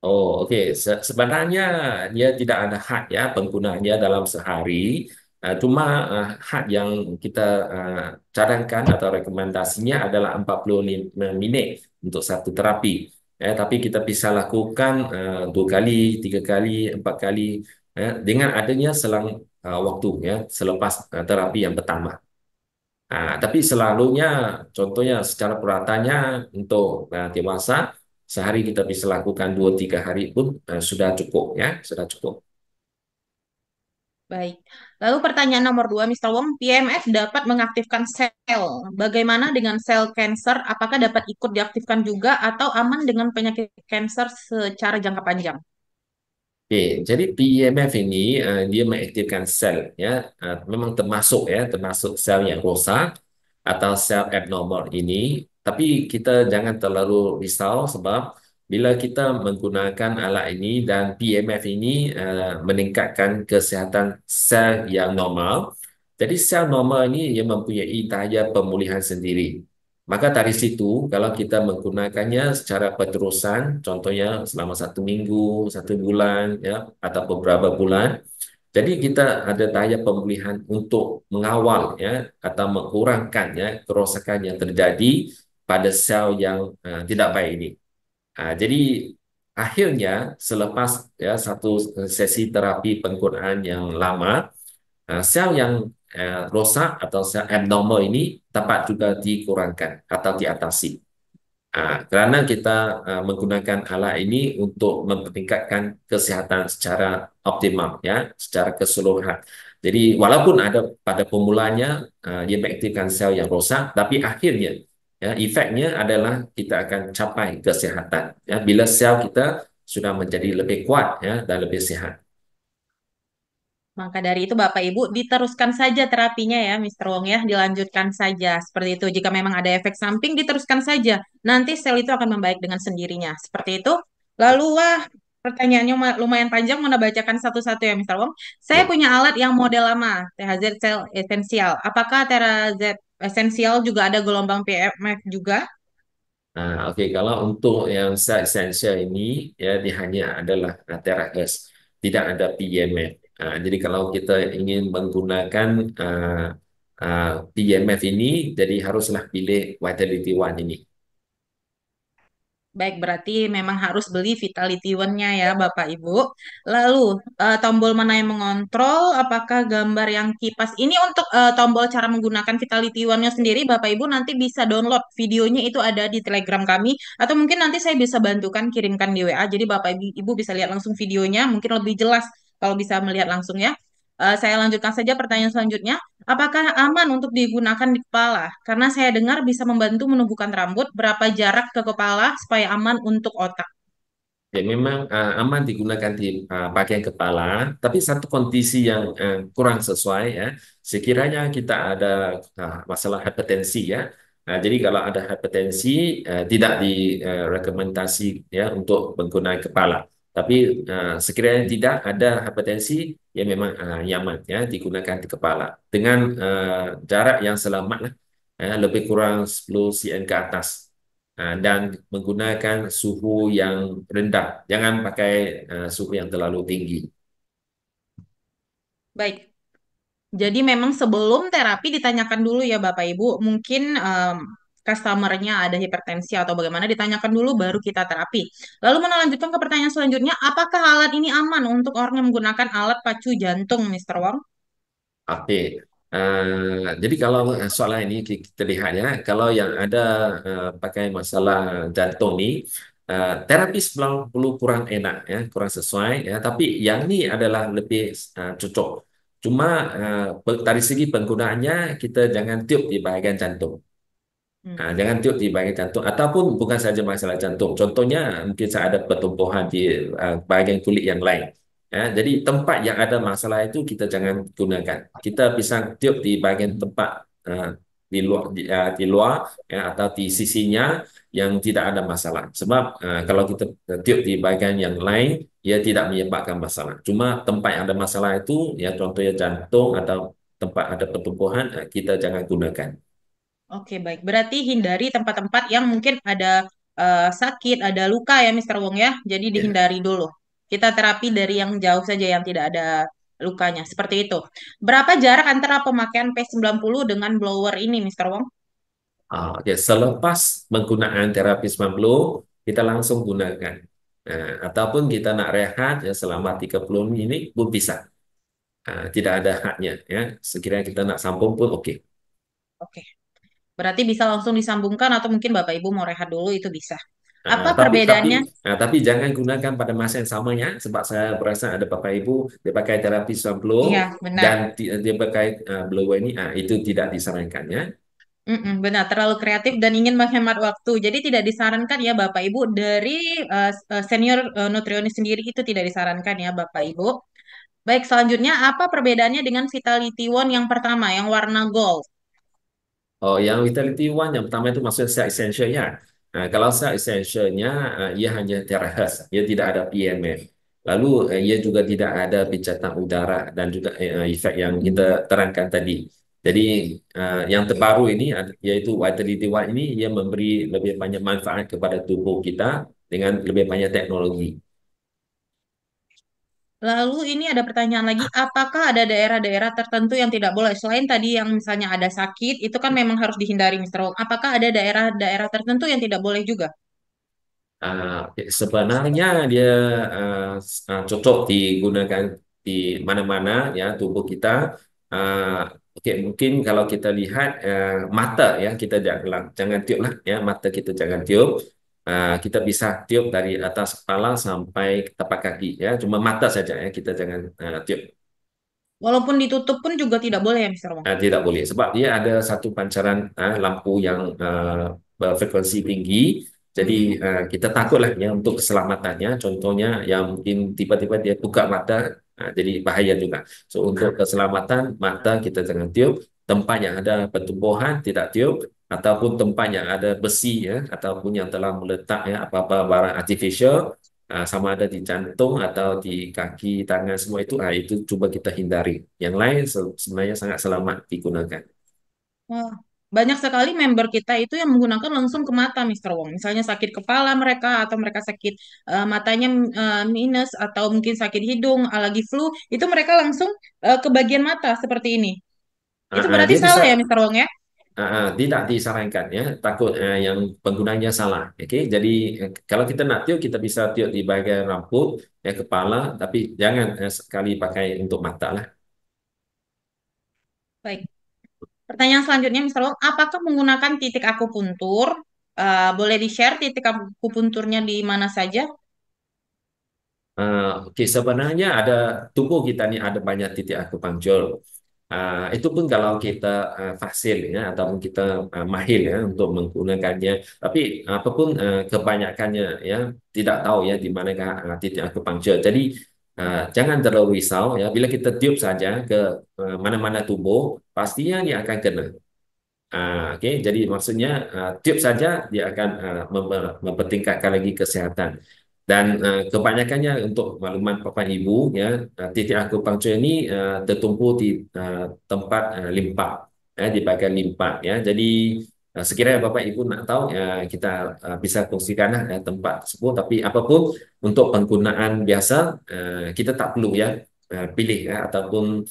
Oh, okey. Sebenarnya dia tidak ada had ya penggunaannya dalam sehari. Cuma had yang kita uh, cadangkan atau rekomendasinya adalah 45 minit untuk satu terapi. ya, tapi kita bisa lakukan 2 kali, 3 kali, 4 kali, ya, dengan adanya selang waktu, ya, selepas terapi yang pertama. Tapi selalunya, contohnya secara puratanya untuk dewasa, sehari kita bisa lakukan 2 3 hari pun sudah cukup, ya, sudah cukup. Baik. Lalu pertanyaan nomor dua, Mr. Wong, PMF dapat mengaktifkan sel. Bagaimana dengan sel kanker? Apakah dapat ikut diaktifkan juga atau aman dengan penyakit kanker secara jangka panjang? Oke, jadi PEMF ini dia mengaktifkan sel, ya. Memang termasuk, ya, termasuk sel yang rosak atau sel abnormal ini. Tapi kita jangan terlalu risau sebab bila kita menggunakan alat ini dan PEMF ini meningkatkan kesihatan sel yang normal. Jadi sel normal ini yang mempunyai daya pemulihan sendiri. Maka dari situ, kalau kita menggunakannya secara berterusan, contohnya selama 1 minggu, 1 bulan, ya, atau beberapa bulan, jadi kita ada daya pemulihan untuk mengawal, ya, atau mengurangkan, ya, kerosakan yang terjadi pada sel yang tidak baik ini. Jadi akhirnya selepas, ya, satu sesi terapi penggunaan yang lama, sel yang rosak atau sel abnormal ini dapat juga dikurangkan atau diatasi. Kerana kita menggunakan alat ini untuk meningkatkan kesehatan secara optimal, ya, secara keseluruhan. Jadi walaupun ada pada permulanya dia mengaktifkan sel yang rosak, tapi akhirnya, ya, efeknya adalah kita akan capai kesehatan. Ya, bila sel kita sudah menjadi lebih kuat, ya, dan lebih sehat. Maka dari itu Bapak Ibu diteruskan saja terapinya ya Mr. Wong ya, dilanjutkan saja. Seperti itu. Jika memang ada efek samping diteruskan saja. Nanti sel itu akan membaik dengan sendirinya. Seperti itu. Lalu wah, pertanyaannya lumayan panjang, mau bacakan satu-satu ya Mr. Wong. Saya Ya. punya alat yang model lama, THZ Cell Essential. Apakah THZ Essential juga ada gelombang PMF juga? Oke, kalau untuk yang sel essential ini, ya, dia hanya adalah terahes, tidak ada PMF. Jadi kalau kita ingin menggunakan PMF ini, jadi haruslah pilih Vitality One ini. Baik, berarti memang harus beli Vitality One-nya ya, Bapak Ibu. Lalu, tombol mana yang mengontrol? Apakah gambar yang kipas ini untuk tombol cara menggunakan Vitality One-nya sendiri, Bapak Ibu nanti bisa download videonya itu ada di Telegram kami, atau mungkin nanti saya bisa bantukan kirimkan di WA. Jadi Bapak Ibu bisa lihat langsung videonya, mungkin lebih jelas kalau bisa melihat langsung ya. Saya lanjutkan saja pertanyaan selanjutnya. Apakah aman untuk digunakan di kepala? Karena saya dengar bisa membantu menumbuhkan rambut. Berapa jarak ke kepala supaya aman untuk otak? Ya, memang aman digunakan di bagian kepala, tapi satu kondisi yang kurang sesuai, ya. Sekiranya kita ada masalah hipertensi, ya. Jadi kalau ada hipertensi tidak direkomendasi, ya, untuk menggunakan kepala. Tapi sekiranya tidak ada hipertensi, ya, memang nyaman, ya, digunakan di kepala dengan jarak yang selamat lah, lebih kurang 10 cm ke atas. Dan menggunakan suhu yang rendah. Jangan pakai suhu yang terlalu tinggi. Baik. Jadi memang sebelum terapi ditanyakan dulu ya Bapak Ibu, mungkin customer-nya ada hipertensi atau bagaimana ditanyakan dulu baru kita terapi. Lalu melanjutkan ke pertanyaan selanjutnya, apakah alat ini aman untuk orang yang menggunakan alat pacu jantung, Mr. Wong? Oke. Jadi kalau soal ini kita lihat, ya, kalau yang ada pakai masalah jantung ni, terapi 90 kurang enak, ya, kurang sesuai, ya, tapi yang ni adalah lebih cocok. Cuma dari segi penggunaannya kita jangan tiup di bahagian jantung. Hmm. Jangan tiup di bahagian jantung ataupun bukan saja masalah jantung. Contohnya mungkin saya ada pertumbuhan di bahagian kulit yang lain. Ya, jadi tempat yang ada masalah itu kita jangan gunakan. Kita bisa tiup di bahagian tempat uh, di luar, ya, atau di sisinya yang tidak ada masalah. Sebab kalau kita tiup di bahagian yang lain, ia tidak menyebabkan masalah. Cuma tempat yang ada masalah itu, ya, contohnya jantung atau tempat ada pertumbuhan, kita jangan gunakan. Oke, baik. Berarti hindari tempat-tempat yang mungkin ada sakit, ada luka ya, Mr. Wong ya. Jadi Ya. dihindari dulu. Kita terapi dari yang jauh saja yang tidak ada lukanya. Seperti itu. Berapa jarak antara pemakaian P90 dengan blower ini, Mr. Wong? Oke, selepas penggunaan terapi 90, kita langsung gunakan. Ataupun kita nak rehat ya selama 30 menit pun bisa. Tidak ada haknya ya. Sekiranya kita nak sambung pun oke. Oke. Berarti bisa langsung disambungkan atau mungkin Bapak Ibu mau rehat dulu itu bisa. Ah, Apa tapi tapi perbedaannya? tapi jangan gunakan pada masa yang sama ya, sebab saya berasa ada Bapak Ibu dia pakai terapi 90 Iya, benar. dan dia pakai blower ini, itu tidak disarankan ya. Benar, terlalu kreatif dan ingin menghemat waktu. Jadi tidak disarankan ya Bapak Ibu dari senior nutrionis sendiri itu tidak disarankan ya Bapak Ibu. Baik, selanjutnya apa perbedaannya dengan Vitality One yang pertama, yang warna gold? Oh, yang Vitality One yang pertama itu maksudnya secara essential ya. Kalau secara essentialnya, ia hanya terahertz, ia tidak ada PMF. Lalu ia juga tidak ada pencatan udara dan juga efek yang kita terangkan tadi. Jadi yang terbaru ini yaitu Vitality One ini ia memberi lebih banyak manfaat kepada tubuh kita dengan lebih banyak teknologi. Lalu ini ada pertanyaan lagi, apakah ada daerah-daerah tertentu yang tidak boleh? Selain tadi yang misalnya ada sakit, itu kan memang harus dihindari, Mister Wong. Apakah ada daerah-daerah tertentu yang tidak boleh juga? Sebenarnya dia cocok digunakan di mana-mana ya tubuh kita. Uh, Oke, mungkin kalau kita lihat mata ya kita jangan tiup lah ya mata kita jangan tiup. Kita bisa tiup dari atas kepala sampai tapak kaki ya cuma mata saja ya kita jangan tiup. Walaupun ditutup pun juga tidak boleh ya, Mister Wong. Tidak boleh sebab dia ada satu pancaran lampu yang berfrekuensi tinggi. Jadi Mm-mm. kita takutlah ya untuk keselamatannya. Contohnya yang mungkin tiba-tiba dia buka mata, jadi bahaya juga. So untuk keselamatan mata kita jangan tiup. Tempat yang ada pertumbuhan tidak tiup. Ataupun tempat yang ada besi ya, ataupun yang telah meletak ya apa-apa barang artificial, sama ada di jantung atau di kaki, tangan semua itu coba kita hindari. Yang lain sebenarnya sangat selamat digunakan. Wah, banyak sekali member kita itu yang menggunakan langsung ke mata, Mister Wong. Misalnya sakit kepala mereka atau mereka sakit matanya minus atau mungkin sakit hidung, alergi flu, itu mereka langsung ke bagian mata seperti ini. Itu berarti Dia salah bisa ya, Mister Wong ya? tidak disarankan ya, takut yang penggunanya salah. Oke, jadi kalau kita nak tiup kita bisa tiup di bagian rambut, ya kepala, tapi jangan sekali pakai untuk mata lah. Baik. Pertanyaan selanjutnya, Mister Wong, apakah menggunakan titik akupuntur? Boleh di-share titik akupunturnya di mana saja? Oke, sebenarnya ada tubuh kita ni ada banyak titik akupunktur. Itu pun kalau kita fasil ya ataupun kita mahir ya untuk menggunakannya. Tapi apapun kebanyakannya ya tidak tahu ya di manakah titik akupunktur. Jadi jangan terlalu risau ya. Bila kita tiup saja ke mana-mana tubuh, pastinya dia akan kena. Oke, jadi maksudnya tiup saja dia akan mempertingkatkan lagi kesehatan. Dan kebanyakannya untuk makluman Bapak Ibu ya titik akupunktur ini tertumpu di tempat limpa ya di bagian limpa ya. Jadi sekiranya Bapak Ibu nak tahu ya kita bisa kongsikanlah tempat tersebut. Tapi apapun untuk penggunaan biasa kita tak perlu ya pilih ya ataupun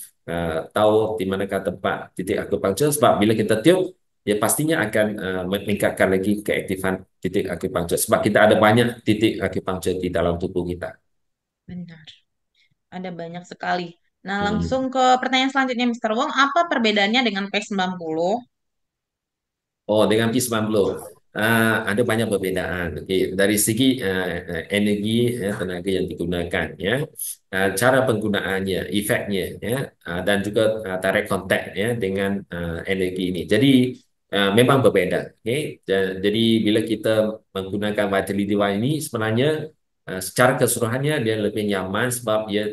tahu di manakah tempat titik akupunktur sebab bila kita tiup ya pastinya akan meningkatkan lagi keaktifan titik akupunktur sebab kita ada banyak titik akupunktur di dalam tubuh kita. Benar. Ada banyak sekali. Nah, langsung Hmm. ke pertanyaan selanjutnya, Mister Wong. Apa perbedaannya dengan P90? Oh, dengan P90 ada banyak perbedaan. Okey, dari segi energi ya, tenaga yang digunakan ya, cara penggunaannya, efeknya ya, dan juga direct contact ya dengan energi ini. Jadi memang berbeza. Okey, jadi bila kita menggunakan Vitality One ini sebenarnya secara keseluruhannya dia lebih nyaman sebab dia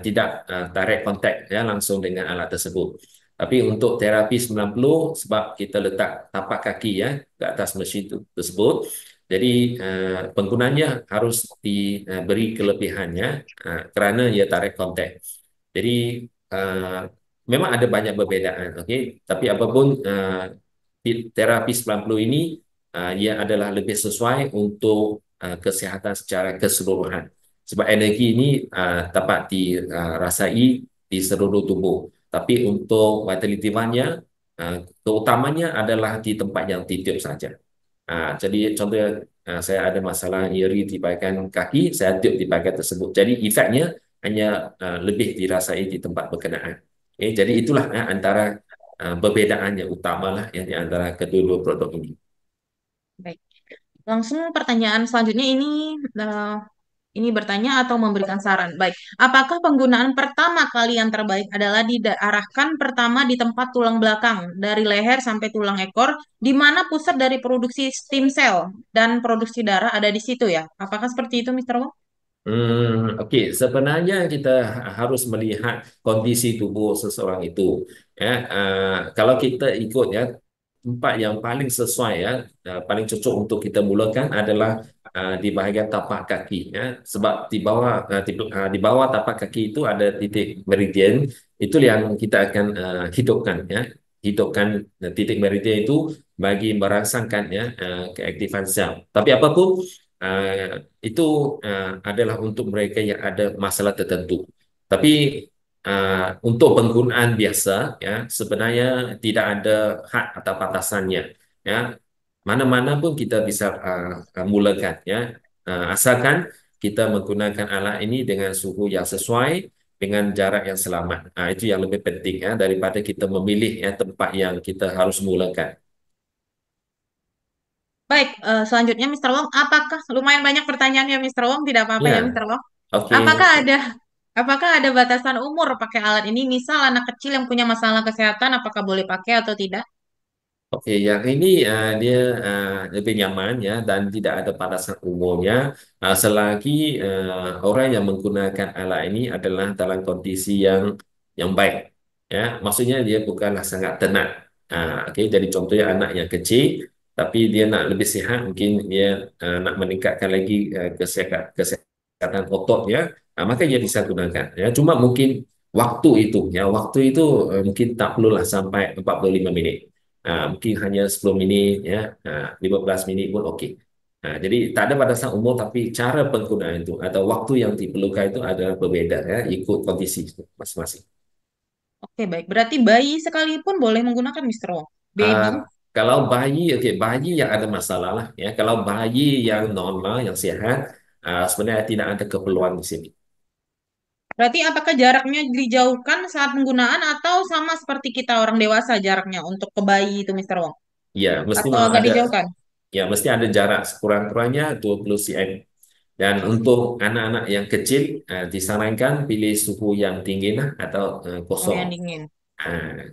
tidak direct contact ya langsung dengan alat tersebut. Tapi untuk terapi 90 sebab kita letak tapak kaki ya ke atas mesin tersebut. Jadi penggunanya harus diberi kelebihannya kerana ia tarik kontak. Jadi uh, memang ada banyak perbezaan, okey. Tapi apapun terapi 90 ini ia adalah lebih sesuai untuk kesihatan secara keseluruhan. Sebab energi ini dapat dirasai di seluruh tubuh. Tapi untuk vitality one-nya, keutamanya adalah di tempat yang ditiup saja. Jadi contohnya saya ada masalah nyeri di bahagian kaki, saya tiup di bahagian tersebut. Jadi efeknya hanya lebih dirasai di tempat berkenaan. Jadi itulah antara perbedaan yang utama lah yang di antara kedua-dua produk ini. Baik. Langsung pertanyaan selanjutnya ini bertanya atau memberikan saran. Baik, apakah penggunaan pertama kali yang terbaik adalah diarahkan pertama di tempat tulang belakang, dari leher sampai tulang ekor, di mana pusat dari produksi stem cell dan produksi darah ada di situ ya? Apakah seperti itu, Mr. Wong? Okey. Sebenarnya kita harus melihat kondisi tubuh seseorang itu. Ya, kalau kita ikut ya tempat yang paling sesuai ya, paling cocok untuk kita mulakan adalah di bahagian tapak kaki. Ya, sebab di bawah tapak kaki itu ada titik meridian. Itu yang kita akan hidupkan ya, hidupkan titik meridian itu bagi merangsangkan ya keaktifan sel. Tapi apapun itu adalah untuk mereka yang ada masalah tertentu. Tapi untuk penggunaan biasa, ya sebenarnya tidak ada had atau batasannya. Ya, mana-mana pun kita bisa mulakan. Ya, asalkan kita menggunakan alat ini dengan suhu yang sesuai, dengan jarak yang selamat. Itu yang lebih penting ya daripada kita memilih ya tempat yang kita harus mulakan. Baik, selanjutnya Mr. Wong, apakah lumayan banyak pertanyaan ya Mr. Wong? Tidak apa-apa ya Ya, Mr. Wong. Apakah oke. ada apakah ada batasan umur pakai alat ini? Misal anak kecil yang punya masalah kesehatan, apakah boleh pakai atau tidak? Oke, yang ini dia lebih nyaman ya dan tidak ada batasan umurnya selagi orang yang menggunakan alat ini adalah dalam kondisi yang baik. Ya, maksudnya dia bukanlah sangat tenat. Oke, jadi contohnya anak yang kecil, tapi dia nak lebih sihat, mungkin dia nak meningkatkan lagi kesehatan ototnya, maka dia bisa gunakan. Ya, cuma mungkin waktu itu mungkin tak perlulah sampai 45 menit. Mungkin hanya 10 menit ya, 15 menit pun okey. Jadi tak ada batasan umur tapi cara penggunaan itu atau waktu yang diperlukan itu adalah berbeza ya, ikut kondisi masing-masing. Oke, baik. Berarti bayi sekalipun boleh menggunakan Mr. Wong. Ah, Baby. Kalau bayi, okey, bayi yang ada masalah lah ya. Kalau bayi yang normal, yang sihat, sebenarnya tidak ada keperluan di sini. Berarti apakah jaraknya dijauhkan saat penggunaan atau sama seperti kita orang dewasa jaraknya untuk ke bayi itu Mr. Wong? Ya, mesti Atau mau agak ada, dijauhkan? ya mesti ada jarak sekurang-kurangnya 20 cm. Dan untuk anak-anak yang kecil, disarankan pilih suhu yang tinggi lah atau Oh, kosong. yang dingin. Ah,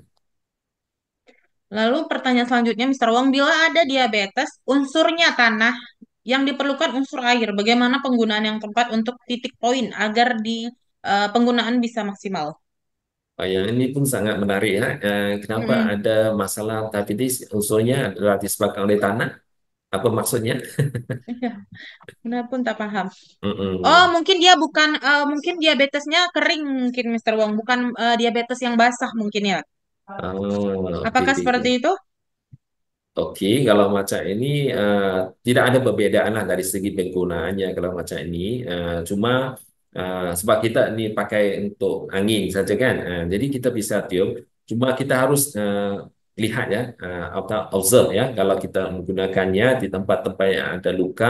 Lalu pertanyaan selanjutnya, Mr. Wong, bila ada diabetes, unsurnya tanah yang diperlukan unsur air, bagaimana penggunaan yang tepat untuk titik poin agar penggunaan bisa maksimal? yang ini pun sangat menarik ya. Kenapa Mm-mm. ada masalah diabetes unsurnya adalah disebabkan oleh tanah? Apa maksudnya? Iya, benar pun tak paham. Oh, Mm-mm. mungkin diabetesnya kering mungkin Mr. Wong, bukan diabetes yang basah mungkin ya. Oke, Apakah oke, oke. seperti itu? Oke, kalau macam ini tidak ada perbedaan lah dari segi penggunaannya kalau macam ini. Cuma sebab kita ni pakai untuk angin saja kan, jadi kita bisa tiup. Cuma kita harus lihat ya, atau observe ya. Kalau kita menggunakannya di tempat-tempat yang ada luka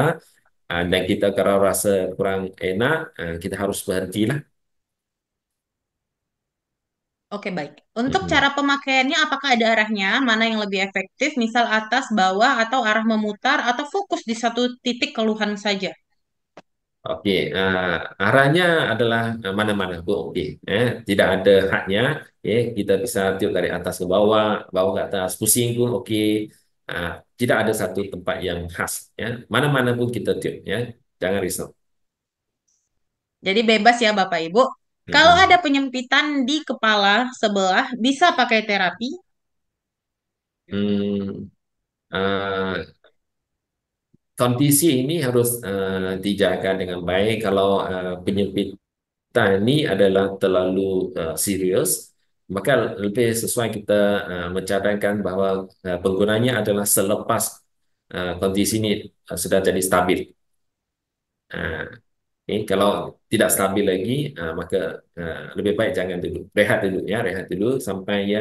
dan kita kalau rasa kurang enak, kita harus berhentilah. Oke, baik. Untuk Mm-mm. cara pemakaiannya, apakah ada arahnya? Mana yang lebih efektif? Misal atas, bawah, atau arah memutar, atau fokus di satu titik keluhan saja? Oke, arahnya adalah mana-mana pun okey. Tidak ada hadnya. Kita bisa tiup dari atas ke bawah, bawah ke atas, pusing pun okey. Ah, Tidak ada satu tempat yang khas. Ya, mana-mana pun kita tiup. Ya, jangan risau. Jadi bebas ya Bapak Ibu. Kalau ada Mm-mm. penyempitan di kepala sebelah, bisa pakai terapi. Hmm, ah, Kondisi ini harus dijaga dengan baik. Kalau penyempitan ini adalah terlalu serius, maka lebih sesuai kita mencadangkan bahawa penggunanya adalah selepas kondisi ini sudah jadi stabil. Uh, Kalau tidak stabil lagi, maka lebih baik jangan dulu. Rehat dulu ya, rehat dulu sampai ya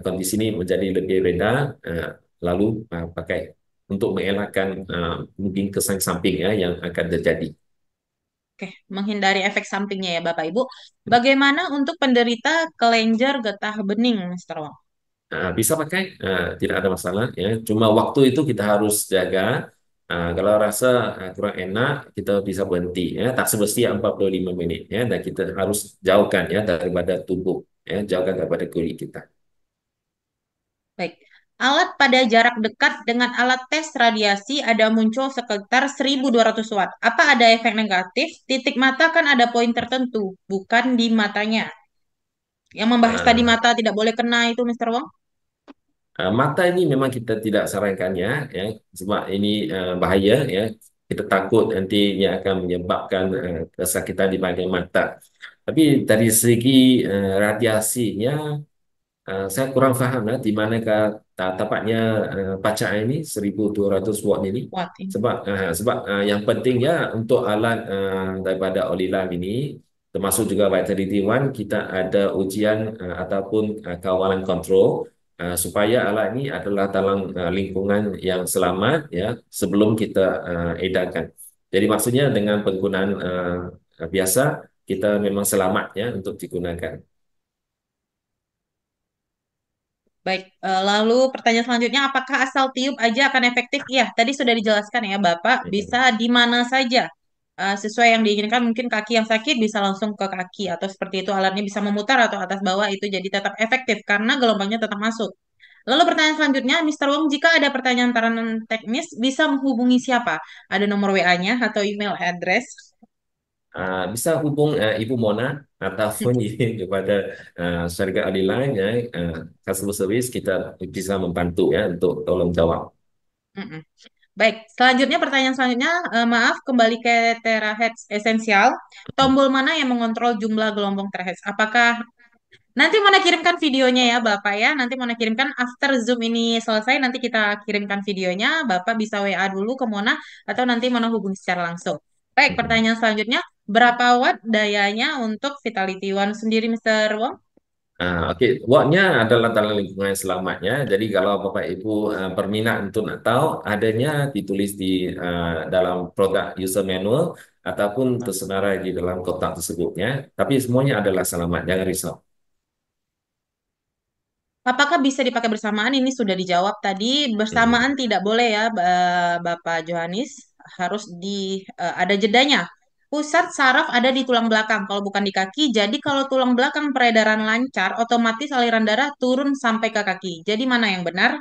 kondisi ini menjadi lebih reda, lalu pakai untuk mengelakkan mungkin kesan samping ya yang akan terjadi. Oke, menghindari efek sampingnya ya Bapak Ibu. Bagaimana untuk penderita kelenjar getah bening, Mister Wong? Bisa pakai, tidak ada masalah ya. Cuma waktu itu kita harus jaga. Kalau rasa kurang enak, kita bisa berhenti ya. Tak semestinya 45 menit ya. Dan kita harus jauhkan ya daripada tubuh ya, jauhkan daripada kulit kita. Baik. Alat pada jarak dekat dengan alat tes radiasi ada muncul sekitar 1.200 watt. Apa ada efek negatif? Titik mata kan ada poin tertentu, bukan di matanya. Yang membahas tadi Ah, mata tidak boleh kena itu, Mister Wong. Mata ini memang kita tidak sarankannya ya, sebab ini bahaya ya. Kita takut nantinya akan menyebabkan kesakitan di bahagian mata. Tapi dari segi radiasinya, saya kurang faham lah di manakah tapatnya pacak ini 1.200 watt ini. Watt ini. Sebab yang pentingnya untuk alat daripada Olilam ini, termasuk juga Vitality One, kita ada ujian ataupun kawalan kontrol supaya alat ini adalah dalam lingkungan yang selamat ya sebelum kita edarkan. Jadi maksudnya dengan penggunaan biasa kita memang selamat ya untuk digunakan. Baik, lalu pertanyaan selanjutnya, apakah asal tiup aja akan efektif? Iya, tadi sudah dijelaskan ya, Bapak. Bisa di mana saja. Sesuai yang diinginkan, mungkin kaki yang sakit bisa langsung ke kaki, atau seperti itu alatnya bisa memutar atau atas bawah, itu jadi tetap efektif karena gelombangnya tetap masuk. Lalu pertanyaan selanjutnya, Mister Wong, jika ada pertanyaan taranan teknis, bisa menghubungi siapa? Ada nomor WA-nya atau email address? Bisa hubung Ibu Mona ataupun ini kepada syarikat Aliline ya, customer service kita bisa membantu ya untuk tolong jawab. Mm-mm. Baik, selanjutnya pertanyaan selanjutnya, maaf kembali ke terahertz esensial. Tombol mana yang mengontrol jumlah gelombang terahertz? Apakah nanti mau kirimkan videonya ya Bapak ya? Nanti mau kirimkan after Zoom ini selesai, nanti kita kirimkan videonya. Bapak bisa WA dulu ke Mona atau nanti Mona hubungi secara langsung. Baik, pertanyaan selanjutnya, berapa watt dayanya untuk Vitality One sendiri, Mister Wong? Oke, wattnya adalah dalam lingkungan selamatnya. Jadi kalau Bapak Ibu berminat untuk nak tahu, adanya ditulis di dalam produk user manual ataupun tersenarai di dalam kotak tersebutnya. Tapi semuanya adalah selamat, jangan risau. Apakah bisa dipakai bersamaan? Ini sudah dijawab tadi. Mhm. Bersamaan tidak boleh ya, Bapak Johanis. Harus ada jedanya. Pusat saraf ada di tulang belakang, kalau bukan di kaki. Jadi kalau tulang belakang peredaran lancar, otomatis aliran darah turun sampai ke kaki. Jadi mana yang benar?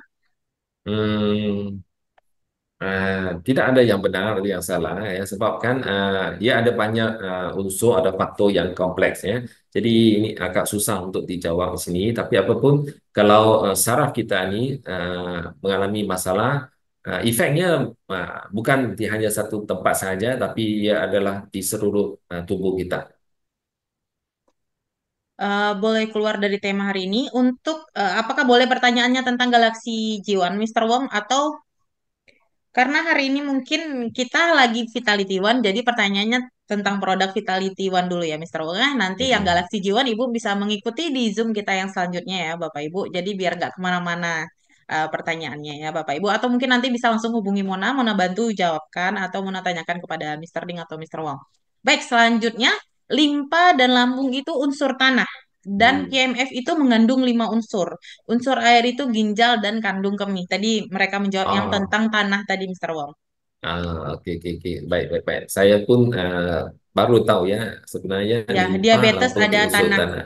Hmm, tidak ada yang benar atau yang salah ya sebab kan dia ada banyak unsur ada faktor yang kompleks ya jadi ini agak susah untuk dijawab di sini tapi apapun kalau saraf kita ini mengalami masalah efeknya bukan di hanya satu tempat saja tapi ia adalah di seluruh tubuh kita. Boleh keluar dari tema hari ini. Untuk apakah boleh pertanyaannya tentang galaksi J1, Mister Wong, atau karena hari ini mungkin kita lagi Vitality One, jadi pertanyaannya tentang produk Vitality One dulu ya, Mister Wong. Nanti yang Mm-mm. Galaxy J1 Ibu bisa mengikuti di Zoom kita yang selanjutnya ya, Bapak Ibu. Jadi biar nggak kemana-mana pertanyaannya ya, Bapak Ibu. Atau mungkin nanti bisa langsung hubungi Mona, Mona bantu jawabkan, atau Mona tanyakan kepada Mister Ding atau Mister Wong. Baik, selanjutnya, limpa dan lambung itu unsur tanah. Dan Hmm. PMF itu mengandung 5 unsur. Unsur air itu ginjal dan kandung kemih. Tadi mereka menjawab yang Oh, tentang tanah tadi, Mister Wong. oke oke oke baik baik baik saya pun baru tahu ya sebenarnya Ya, limpa diabetes lambung itu ada unsur tanah. tanah.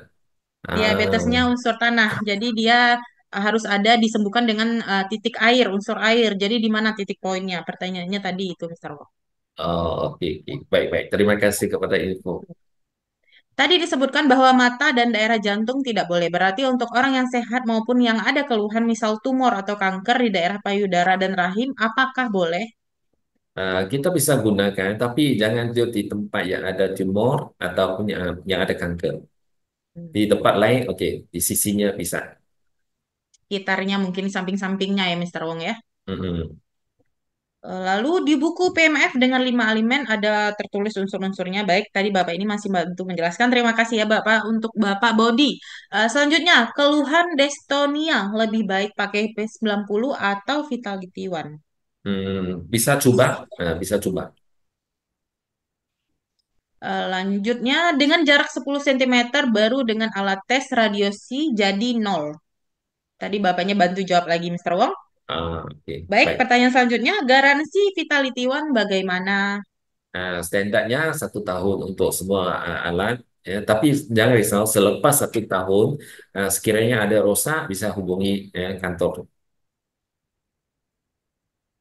Ah, Diabetesnya unsur tanah. Jadi dia harus ada disembuhkan dengan titik air, unsur air. Jadi di mana titik poinnya? Pertanyaannya tadi itu, Mister Wong. oh, oke, oke. Baik, baik. Terima kasih kepada info. Tadi disebutkan bahwa mata dan daerah jantung tidak boleh. Berarti untuk orang yang sehat maupun yang ada keluhan misal tumor atau kanker di daerah payudara dan rahim, apakah boleh? Kita bisa gunakan, tapi jangan duduk di tempat yang ada tumor ataupun yang ada kanker. Di tempat lain, oke, di sisinya bisa. Sekitarnya mungkin di samping-sampingnya ya, Mister Wong ya. Mm-mm. Lalu di buku PMF dengan 5 elemen ada tertulis unsur-unsurnya. Baik, tadi Bapak ini masih bantu menjelaskan. Terima kasih ya Bapak untuk Bapak Bodi. Selanjutnya, keluhan dystonia lebih baik pakai P90 atau Vitality One. Bisa coba, bisa coba. Lanjutnya, dengan jarak 10 cm baru dengan alat tes radiosi jadi nol. Tadi Bapaknya bantu jawab lagi, Mr. Wong. Oke, Baik, baik. pertanyaan selanjutnya, garansi Vitality One bagaimana? Standarnya 1 tahun untuk semua alat. Ya, tapi jangan risau, selepas 1 tahun, sekiranya ada rosak, bisa hubungi kantor.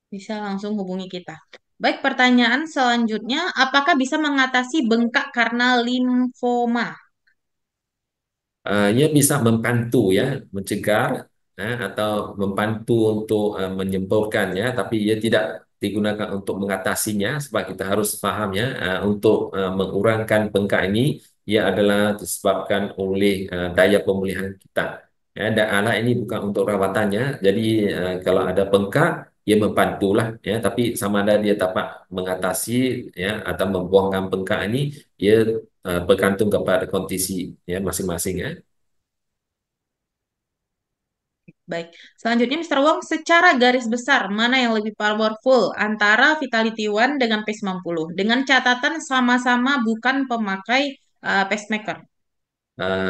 Bisa langsung hubungi kita. Baik, pertanyaan selanjutnya, apakah bisa mengatasi bengkak karena limfoma? Ia bisa membantu ya, mencegah atau membantu untuk menyembuhkan ya, tapi ia tidak digunakan untuk mengatasinya sebab kita harus paham ya, untuk mengurangkan bengkak ini ia adalah disebabkan oleh daya pemulihan kita. Ya, dan alat ini bukan untuk rawatannya, jadi kalau ada bengkak ia membantulah ya, tapi sama ada dia dapat mengatasi ya atau membuangkan bengkak ini ia bergantung kepada kondisi ya masing-masing ya. Baik, selanjutnya Mr. Wong, secara garis besar, mana yang lebih powerful antara Vitality One dengan Pace 90? Dengan catatan sama-sama bukan pemakai pacemaker.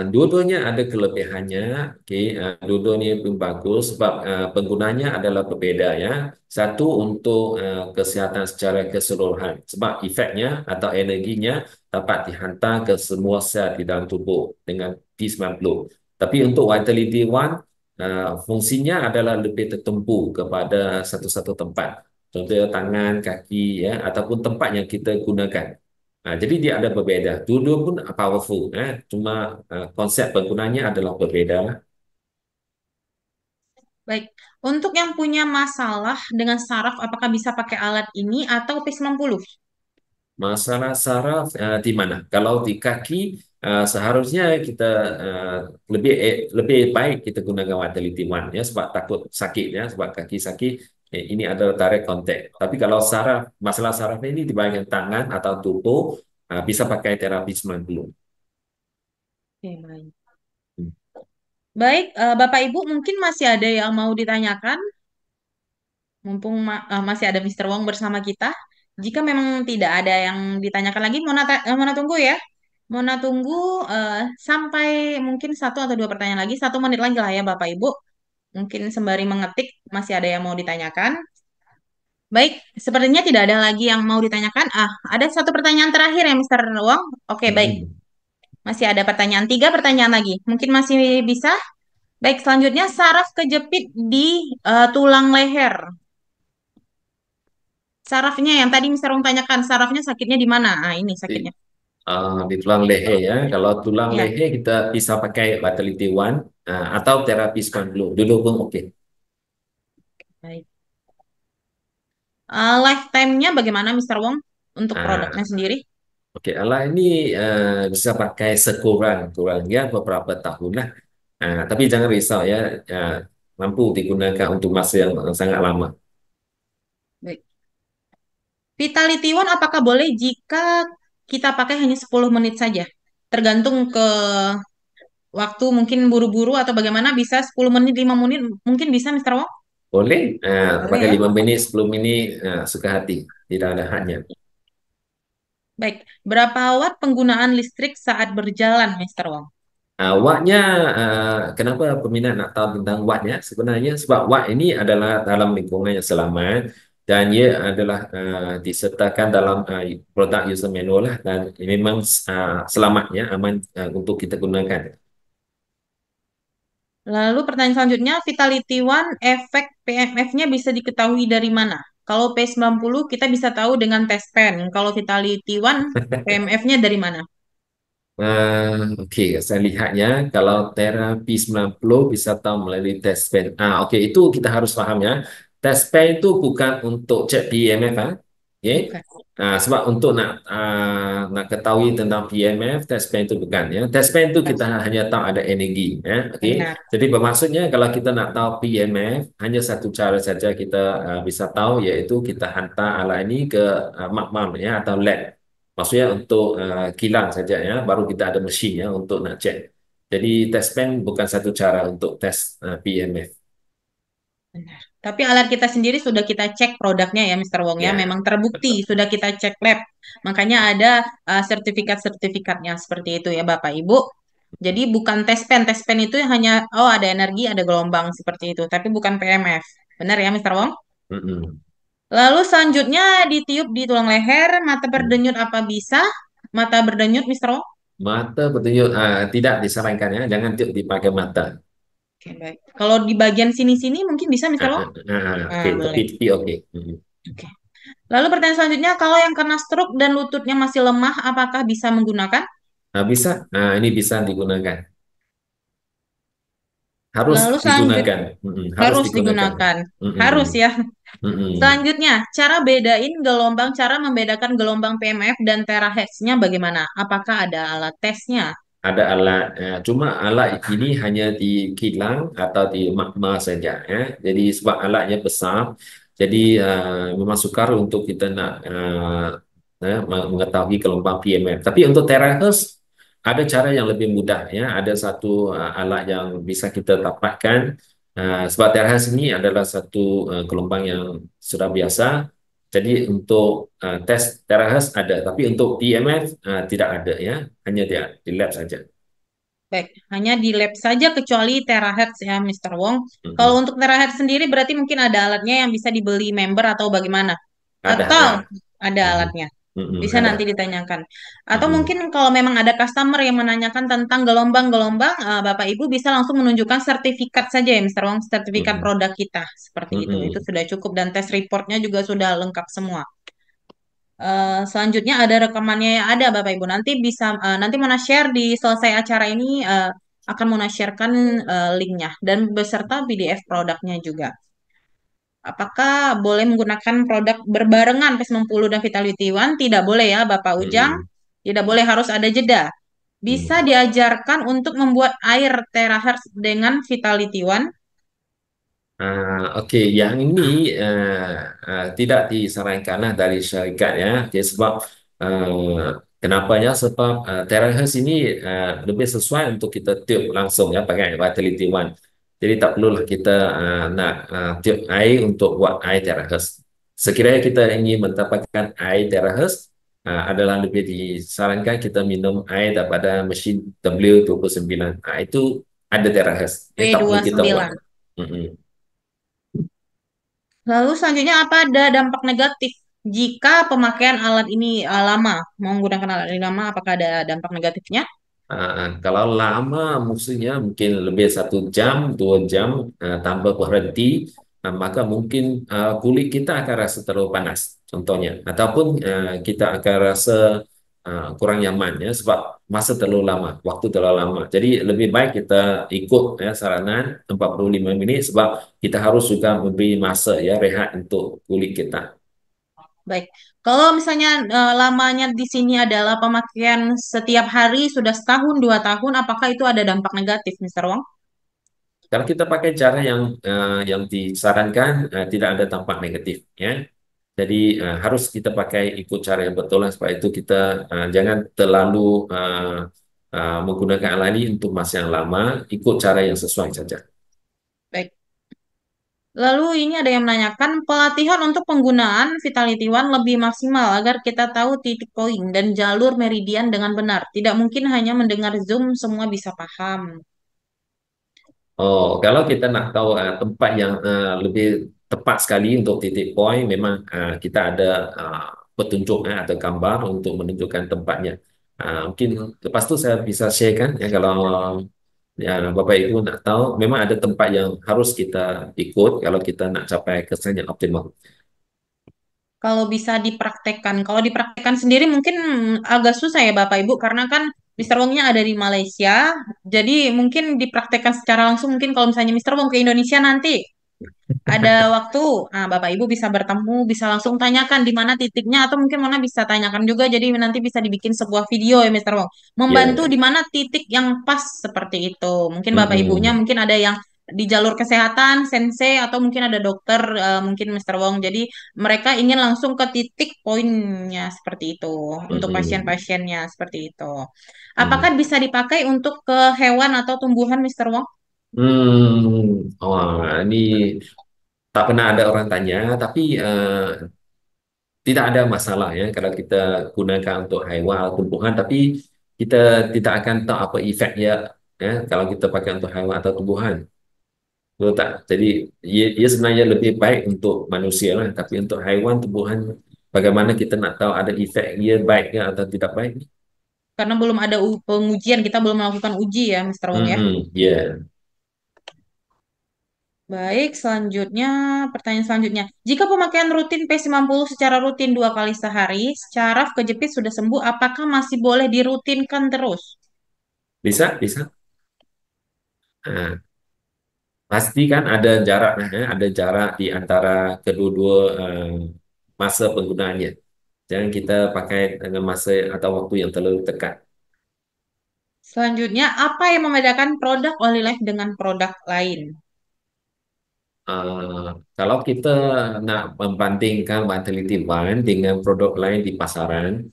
Dua-duanya ada kelebihannya, okay. Dua-duanya pun bagus sebab penggunanya adalah berbeza ya. Satu untuk kesihatan secara keseluruhan, sebab efeknya atau energinya dapat dihantar ke semua sel di dalam tubuh dengan P90. Tapi untuk Vitality One, fungsinya adalah lebih tertumpu kepada satu-satu tempat. Contohnya tangan, kaki ya, ataupun tempat yang kita gunakan. Jadi dia ada berbeda. Dua-dua pun powerful. Cuma konsep penggunanya adalah berbeda. Baik, untuk yang punya masalah dengan saraf, apakah bisa pakai alat ini atau Pace 90? Masalah saraf di mana? Kalau di kaki seharusnya kita lebih baik kita gunakan Vitality One ya sebab takut sakit ya sebab kaki sakit ini adalah tarik kontak. Tapi kalau saraf masalah saraf ini di bagian tangan atau tubuh bisa pakai terapi 90. Oke, baik. Hmm. Baik, Bapak Ibu mungkin masih ada yang mau ditanyakan, mumpung masih ada Mr. Wong bersama kita. Jika memang tidak ada yang ditanyakan lagi, Mona tunggu ya. Mona tunggu sampai mungkin satu atau dua pertanyaan lagi, 1 menit lagi lah ya Bapak Ibu. Mungkin sembari mengetik masih ada yang mau ditanyakan. Baik, sepertinya tidak ada lagi yang mau ditanyakan. Ada satu pertanyaan terakhir ya Mr. Wong. Oke, baik. Hmm. Masih ada pertanyaan, 3 pertanyaan lagi. Mungkin masih bisa. Baik, selanjutnya saraf kejepit di tulang leher. Sarafnya yang tadi Mister Wong tanyakan, sarafnya sakitnya di mana? Ini Di, sakitnya. di tulang leher ya. Kalau tulang Ya, leher kita bisa pakai Vitality One atau terapi 90. Dulu pun oke. baik. Lifetime-nya bagaimana Mister Wong untuk produknya Ah, sendiri? Oke, Allah ini bisa pakai sekurang-kurangnya beberapa tahun lah. Tapi jangan risau ya, uh, mampu digunakan untuk masa yang sangat lama. Baik. Vitality One apakah boleh jika kita pakai hanya 10 menit saja? Tergantung ke waktu mungkin buru-buru atau bagaimana bisa 10 menit, 5 menit mungkin bisa Mister Wong? Boleh Boleh pakai ya. 5 menit, 10 menit, suka hati. Tidak ada hadnya. Baik. Berapa watt penggunaan listrik saat berjalan Mister Wong? Wattnya, kenapa peminat nak tahu tentang wattnya? Sebenarnya sebab watt ini adalah dalam lingkungan yang selamat dan ia adalah disertakan dalam produk user manual lah dan ini memang selamat ya, aman untuk kita gunakan. Lalu pertanyaan selanjutnya, Vitality One efek PMF-nya bisa diketahui dari mana? Kalau P90 kita bisa tahu dengan tes pen. Kalau Vitality One PMF-nya dari mana? Oke, saya lihatnya kalau terapi 90 bisa tahu melalui tes pen. Oke, itu kita harus paham ya. Tes pen itu bukan untuk cek PMF, oke? Bukan. Sebab untuk nak ketahui tentang PMF, tes pen itu bukan ya. Tes pen itu Bukan. kita hanya tahu ada energi, ya, oke? Benar. Jadi bermaksudnya kalau kita nak tahu PMF, hanya satu cara saja kita bisa tahu yaitu kita hantar alat ini ke makmal ya atau lab. Maksudnya untuk kilang saja ya, baru kita ada mesin ya untuk nak cek. Jadi tes pen bukan satu cara untuk tes PMF. Benar. Tapi alat kita sendiri sudah kita cek produknya ya, Mr. Wong ya, Ya, memang terbukti betul. sudah kita cek lab. Makanya ada sertifikat-sertifikatnya seperti itu ya, Bapak Ibu. Jadi bukan tes pen itu hanya oh ada energi, ada gelombang seperti itu, tapi bukan PMF. Benar ya, Mr. Wong? Mm-mm. Lalu selanjutnya ditiup di tulang leher, mata Mm. berdenyut apa bisa? Mata berdenyut, Mr. Wong? Mata petunjuk tidak disarankan ya, jangan dipakai mata. Oke, baik. Kalau di bagian sini-sini mungkin bisa, Mr. Wong? Oke, Ah, boleh. tepi oke. Mm. Oke. Lalu pertanyaan selanjutnya, kalau yang kena stroke dan lututnya masih lemah, apakah bisa menggunakan? Bisa, ini bisa digunakan. Harus Lalu digunakan. Harus harus digunakan. digunakan. Mm-mm. Harus ya. Mm-mm. Selanjutnya, cara membedakan gelombang PMF dan terahertznya bagaimana? Apakah ada alat tesnya? Ada alat, cuma alat ini hanya di kilang atau di magma saja ya. Jadi sebab alatnya besar, jadi memang sukar untuk kita nak mengetahui gelombang PMF. Tapi untuk terahertz ada cara yang lebih mudah ya. Ada satu alat yang bisa kita dapatkan. Sebab terahertz ini adalah satu gelombang yang sudah biasa. Jadi untuk tes terahertz ada, tapi untuk PMF tidak ada ya, hanya di lab saja. Baik, hanya di lab saja kecuali terahertz ya, Mr. Wong. Kalau Mhm. untuk terahertz sendiri berarti mungkin ada alatnya yang bisa dibeli member atau bagaimana? Ada Atau ya. ada Mhm. alatnya? Mhm, Bisa nanti ada. ditanyakan. Atau Mhm. mungkin kalau memang ada customer yang menanyakan tentang gelombang-gelombang, Bapak Ibu bisa langsung menunjukkan sertifikat saja ya, Mr. Wong, sertifikat Mhm. produk kita seperti itu. Itu Mhm. sudah cukup dan tes reportnya juga sudah lengkap semua. Selanjutnya ada rekamannya yang ada Bapak Ibu. Nanti Mona share di selesai acara ini akan Mona sharekan linknya dan beserta PDF produknya juga. Apakah boleh menggunakan produk berbarengan PES 60 dan Vitality One? Tidak boleh ya, Bapak Ujang. Mhm. Tidak boleh, harus ada jeda. Bisa Mhm. diajarkan untuk membuat air terahertz dengan Vitality One. Oke, yang ini tidak disarankan lah dari syarikat ya. Okay, sebab kenapanya? Sebab terahertz ini lebih sesuai untuk kita tiup langsung ya pakai Vitality One. Jadi tak perlulah kita nak tiup air untuk buat air terahertz. Sekiranya kita ingin mendapatkan air terahertz, adalah lebih disarankan kita minum air daripada mesin W29. Itu ada terahertz. Ini tak perlu kita buat. P29. Mm-mm. Lalu selanjutnya apa ada dampak negatif jika pemakaian alat ini lama? Menggunakan alat ini lama, apakah ada dampak negatifnya? Kalau lama musuhnya mungkin lebih 1 jam, 2 jam tanpa berhenti, maka mungkin kulit kita akan rasa terlalu panas, contohnya, ataupun kita akan rasa kurang nyaman ya, sebab masa terlalu lama, waktu terlalu lama. Jadi lebih baik kita ikut ya saranan 45 menit, sebab kita harus juga memberi masa ya rehat untuk kulit kita. Baik, kalau misalnya lamanya di sini adalah pemakaian setiap hari sudah setahun, 2 tahun, apakah itu ada dampak negatif, Mister Wong? Kalau kita pakai cara yang disarankan, tidak ada dampak negatif ya. Jadi harus kita pakai ikut cara yang betul lah, supaya itu kita jangan terlalu menggunakan alat ini untuk masa yang lama, ikut cara yang sesuai saja. Baik. Lalu ini ada yang menanyakan pelatihan untuk penggunaan Vitality One lebih maksimal agar kita tahu titik poin dan jalur meridian dengan benar. Tidak mungkin hanya mendengar Zoom semua bisa paham. Oh, kalau kita nak tahu tempat yang lebih tepat sekali untuk titik poin, memang kita ada uh, petunjuk atau gambar untuk menunjukkan tempatnya. Mungkin lepas tu saya bisa share kan, ya kalau ya, Bapak Ibu nak tahu, memang ada tempat yang harus kita ikut kalau kita nak capai kesan yang optimal. Kalau bisa dipraktekkan. Kalau dipraktekkan sendiri mungkin agak susah ya Bapak Ibu karena kan Mister Wongnya ada di Malaysia. Jadi mungkin dipraktekkan secara langsung mungkin kalau misalnya Mister Wong ke Indonesia nanti ada waktu, Bapak Ibu bisa bertemu, bisa langsung tanyakan di mana titiknya atau mungkin Mona bisa tanyakan juga. Jadi nanti bisa dibikin sebuah video ya Mister Wong. Membantu Ya, di mana titik yang pas seperti itu. Mungkin Bapak Ibunya mm-mm, mungkin ada yang di jalur kesehatan, sensei atau mungkin ada dokter, mungkin Mister Wong. Jadi mereka ingin langsung ke titik poinnya seperti itu untuk mm-mm, pasien-pasiennya seperti itu. Apakah mm. bisa dipakai untuk ke hewan atau tumbuhan Mister Wong? Wah, ini tak pernah ada orang tanya, tapi tidak ada masalah ya kalau kita gunakan untuk haiwan atau tumbuhan, tapi kita tidak akan tahu apa efeknya ya kalau kita pakai untuk haiwan atau tumbuhan. Betul tak? Jadi ia sebenarnya lebih baik untuk manusia lah, tapi untuk haiwan, tumbuhan, bagaimana kita nak tahu ada efek ia baik ke atau tidak baik? Karena belum ada pengujian, kita belum melakukan uji ya, Mr. Wong ya. Ya. Baik, selanjutnya, pertanyaan selanjutnya. Jika pemakaian rutin P90 secara rutin 2 kali sehari, syaraf kejepit sudah sembuh, apakah masih boleh dirutinkan terus? Bisa, bisa. Nah, pasti kan ada jarak, ada jarak di antara kedua-dua masa penggunaannya. Jangan kita pakai dengan masa atau waktu yang terlalu dekat. Selanjutnya, apa yang membedakan produk Olilife dengan produk lain? Kalau kita nak membandingkan Vitality One dengan produk lain di pasaran,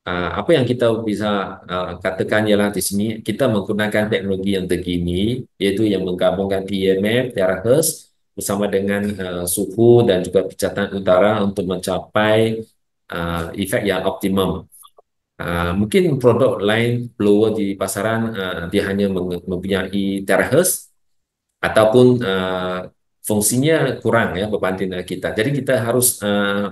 apa yang kita bisa katakan ialah di sini kita menggunakan teknologi yang terkini, yaitu yang menggabungkan EMF, terahertz bersama dengan suhu dan juga pejatan udara untuk mencapai efek yang optimum. Mungkin produk lain blower di pasaran dia hanya mempunyai terahertz ataupun fungsinya kurang ya berbanding dengan kita. Jadi kita harus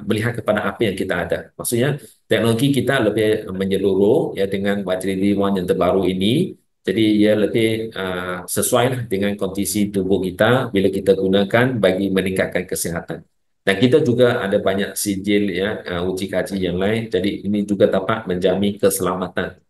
melihat kepada apa yang kita ada. Maksudnya teknologi kita lebih menyeluruh ya dengan bateri One yang terbaru ini. Jadi ia lebih sesuai lah dengan kondisi tubuh kita bila kita gunakan bagi meningkatkan kesihatan. Dan kita juga ada banyak sijil ya uji kaji yang lain. Jadi ini juga dapat menjamin keselamatan.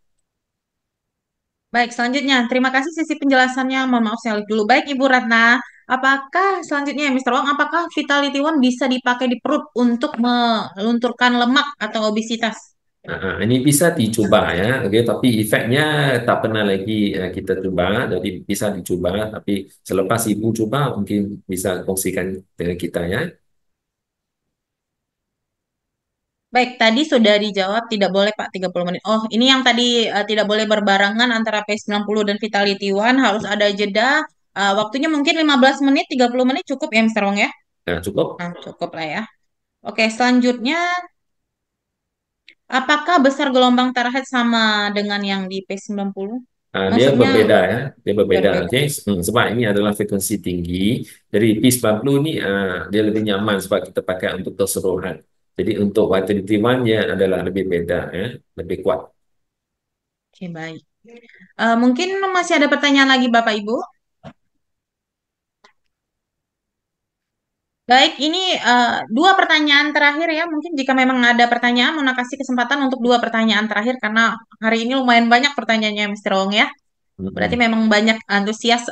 Baik, selanjutnya. Terima kasih sisi penjelasannya. Mohon maaf saya lihat dulu. Baik, Ibu Ratna. Apakah selanjutnya, ya, Mr. Wong, apakah Vitality One bisa dipakai di perut untuk melunturkan lemak atau obesitas? Ini bisa dicoba ya, oke. Tapi efeknya tak pernah lagi kita coba, jadi bisa dicoba. Tapi selepas ibu coba, mungkin bisa kongsikan dengan kita ya. Baik, tadi sudah dijawab tidak boleh Pak 30 menit. Oh, ini yang tadi tidak boleh berbarengan antara P90 dan Vitality One, harus ada jeda. Waktunya mungkin 15 menit, 30 menit cukup ya, Mr. Wong ya? Nah, cukup. Nah, cukup lah ya. Oke, selanjutnya, apakah besar gelombang terakhir sama dengan yang di P90? Dia Maksudnya berbeda ya, dia berbeda. berbeda. Oke. Sebab ini adalah frekuensi tinggi. Jadi P90 ini dia lebih nyaman sebab kita pakai untuk keseluruhan. Jadi untuk Vitality One dia adalah lebih beda ya, lebih kuat. Oke, baik. Mungkin masih ada pertanyaan lagi Bapak Ibu? Baik, ini dua pertanyaan terakhir ya. Mungkin jika memang ada pertanyaan, mau kasih kesempatan untuk dua pertanyaan terakhir karena hari ini lumayan banyak pertanyaannya, Mr. Wong ya. Berarti Mm-mm. memang banyak antusias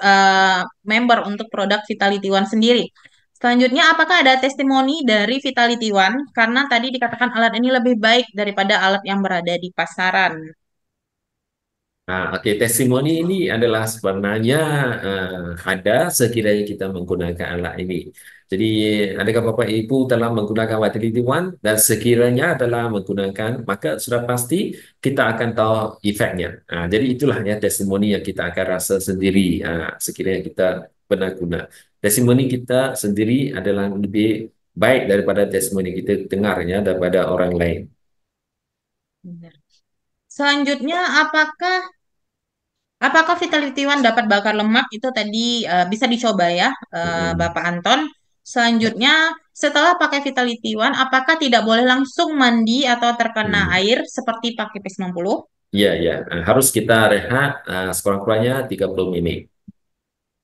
member untuk produk Vitality One sendiri. Selanjutnya, apakah ada testimoni dari Vitality One? Karena tadi dikatakan alat ini lebih baik daripada alat yang berada di pasaran. Oke, testimoni ini adalah sebenarnya ada sekiranya kita menggunakan alat ini. Jadi, adakah Bapak Ibu telah menggunakan Vitality One dan sekiranya telah menggunakan, maka sudah pasti kita akan tahu efeknya. Jadi itulah ya testimoni yang kita akan rasa sendiri sekiranya kita pernah guna. Testimoni kita sendiri adalah lebih baik daripada testimoni kita dengarnya daripada orang lain. Benar. Selanjutnya, apakah Vitality One dapat bakar lemak? Itu tadi bisa dicoba ya, Mm-mm. Bapak Anton. Selanjutnya, setelah pakai Vitality One, apakah tidak boleh langsung mandi atau terkena Hmm. air seperti pakai P90? Iya, iya. Harus kita rehat sekurang-kurangnya 30 menit.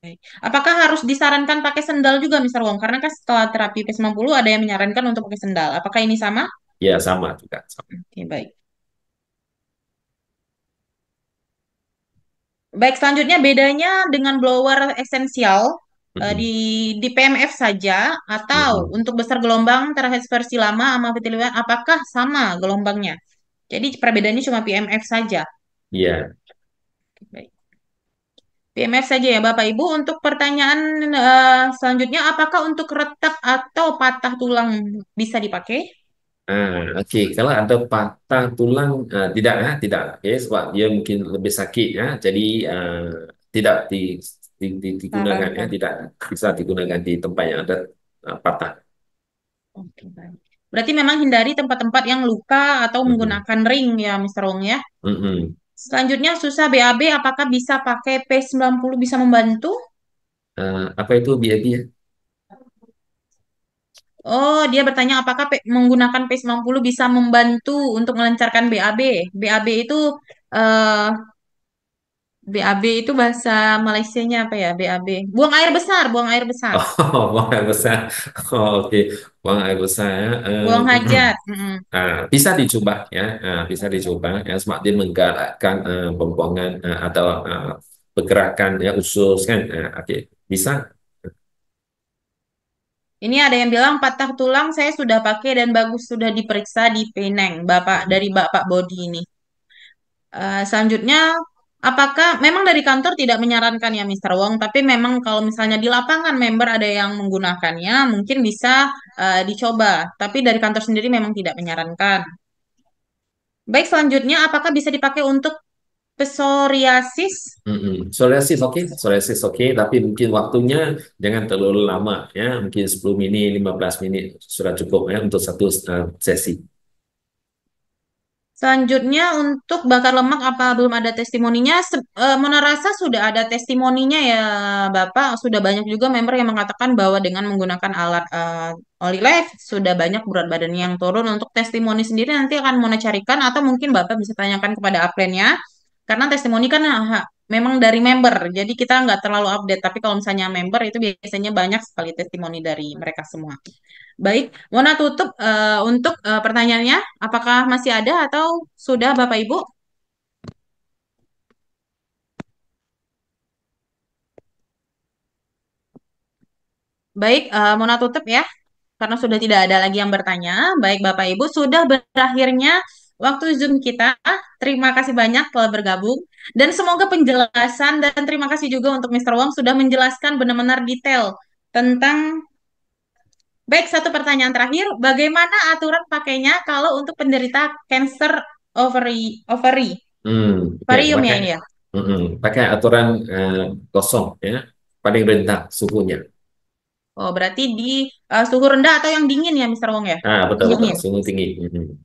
Oke. Apakah harus disarankan pakai sendal juga, Mister Wong? Karena kan setelah terapi P90 ada yang menyarankan untuk pakai sendal. Apakah ini sama? Ya, sama juga. Sama. Oke, baik. Baik, selanjutnya bedanya dengan blower esensial di Mm-mm. PMF saja atau Mm-mm. untuk besar gelombang terakhir versi lama sama Vitiliwan apakah sama gelombangnya? Jadi perbedaannya cuma PMF saja. Iya. Baik. PMF saja ya Bapak Ibu. Untuk pertanyaan selanjutnya apakah untuk retak atau patah tulang bisa dipakai? Oke. Kalau ada patah tulang, tidak, tidak. Oke, sebab dia mungkin lebih sakit, ya. Jadi, tidak digunakan, ya. Sarankan. Tidak bisa digunakan di tempat yang ada. patah. Oke, baik. Berarti memang hindari tempat-tempat yang luka atau Mm-mm. menggunakan ring ya, Mr. Wong ya. Mm-mm. Selanjutnya susah BAB, apakah bisa pakai P90 bisa membantu? Apa itu BAB ya? Oh, dia bertanya apakah menggunakan P90 bisa membantu untuk melancarkan BAB. BAB itu eh BAB itu bahasa Malaysianya apa ya? BAB. Buang air besar, buang air besar. Oh, buang air besar. Oh, oke, buang air besar ya. Buang hajat. Mm-mm. Bisa dicoba ya, bisa dicoba ya, semakin menggerakkan pembuangan atau pergerakan ya usus kan, oke, bisa. Ini ada yang bilang patah tulang saya sudah pakai dan bagus sudah diperiksa di Penang, Bapak Mm-mm. dari Bapak Bodi ini. Selanjutnya, apakah memang dari kantor tidak menyarankan ya Mr. Wong, tapi memang kalau misalnya di lapangan member ada yang menggunakannya, mungkin bisa dicoba. Tapi dari kantor sendiri memang tidak menyarankan. Baik, selanjutnya, apakah bisa dipakai untuk psoriasis? Mm-mm. Psoriasis oke, psoriasis oke, tapi mungkin waktunya jangan terlalu lama ya, mungkin 10 menit, 15 menit sudah cukup ya untuk satu sesi. Selanjutnya untuk bakar lemak apa belum ada testimoninya? Mona rasa sudah ada testimoninya ya Bapak. Sudah banyak juga member yang mengatakan bahwa dengan menggunakan alat Olilef sudah banyak berat badannya yang turun. Untuk testimoni sendiri nanti akan Mona carikan atau mungkin Bapak bisa tanyakan kepada upline-nya. Karena testimoni kan memang dari member. Jadi kita nggak terlalu update. Tapi kalau misalnya member itu biasanya banyak sekali testimoni dari mereka semua. Baik, Mona tutup untuk pertanyaannya. Apakah masih ada atau sudah Bapak Ibu? Baik, Mona tutup ya, karena sudah tidak ada lagi yang bertanya. Baik, Bapak Ibu, sudah berakhirnya waktu Zoom kita. Terima kasih banyak telah bergabung. Dan semoga penjelasan dan terima kasih juga untuk Mr. Wong sudah menjelaskan benar-benar detail tentang. Baik, satu pertanyaan terakhir. Bagaimana aturan pakainya kalau untuk penderita cancer ovary? Oke, Ovarium ya pakai ini ya? pakai aturan kosong ya, paling rendah suhunya. Oh, berarti di suhu rendah atau yang dingin ya, Mr. Wong ya? Betul betul, Dingin. suhu tinggi.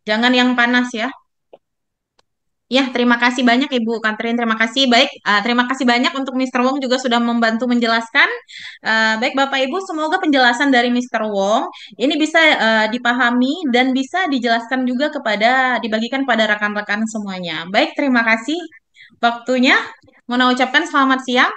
Jangan yang panas ya. Ya, terima kasih banyak Ibu Katrin. Terima kasih. Baik, terima kasih banyak untuk Mr. Wong juga sudah membantu menjelaskan. Baik, Bapak Ibu, semoga penjelasan dari Mr. Wong ini bisa dipahami dan bisa dijelaskan juga dibagikan pada rekan-rekan semuanya. Baik, terima kasih waktunya. Mau ucapkan selamat siang.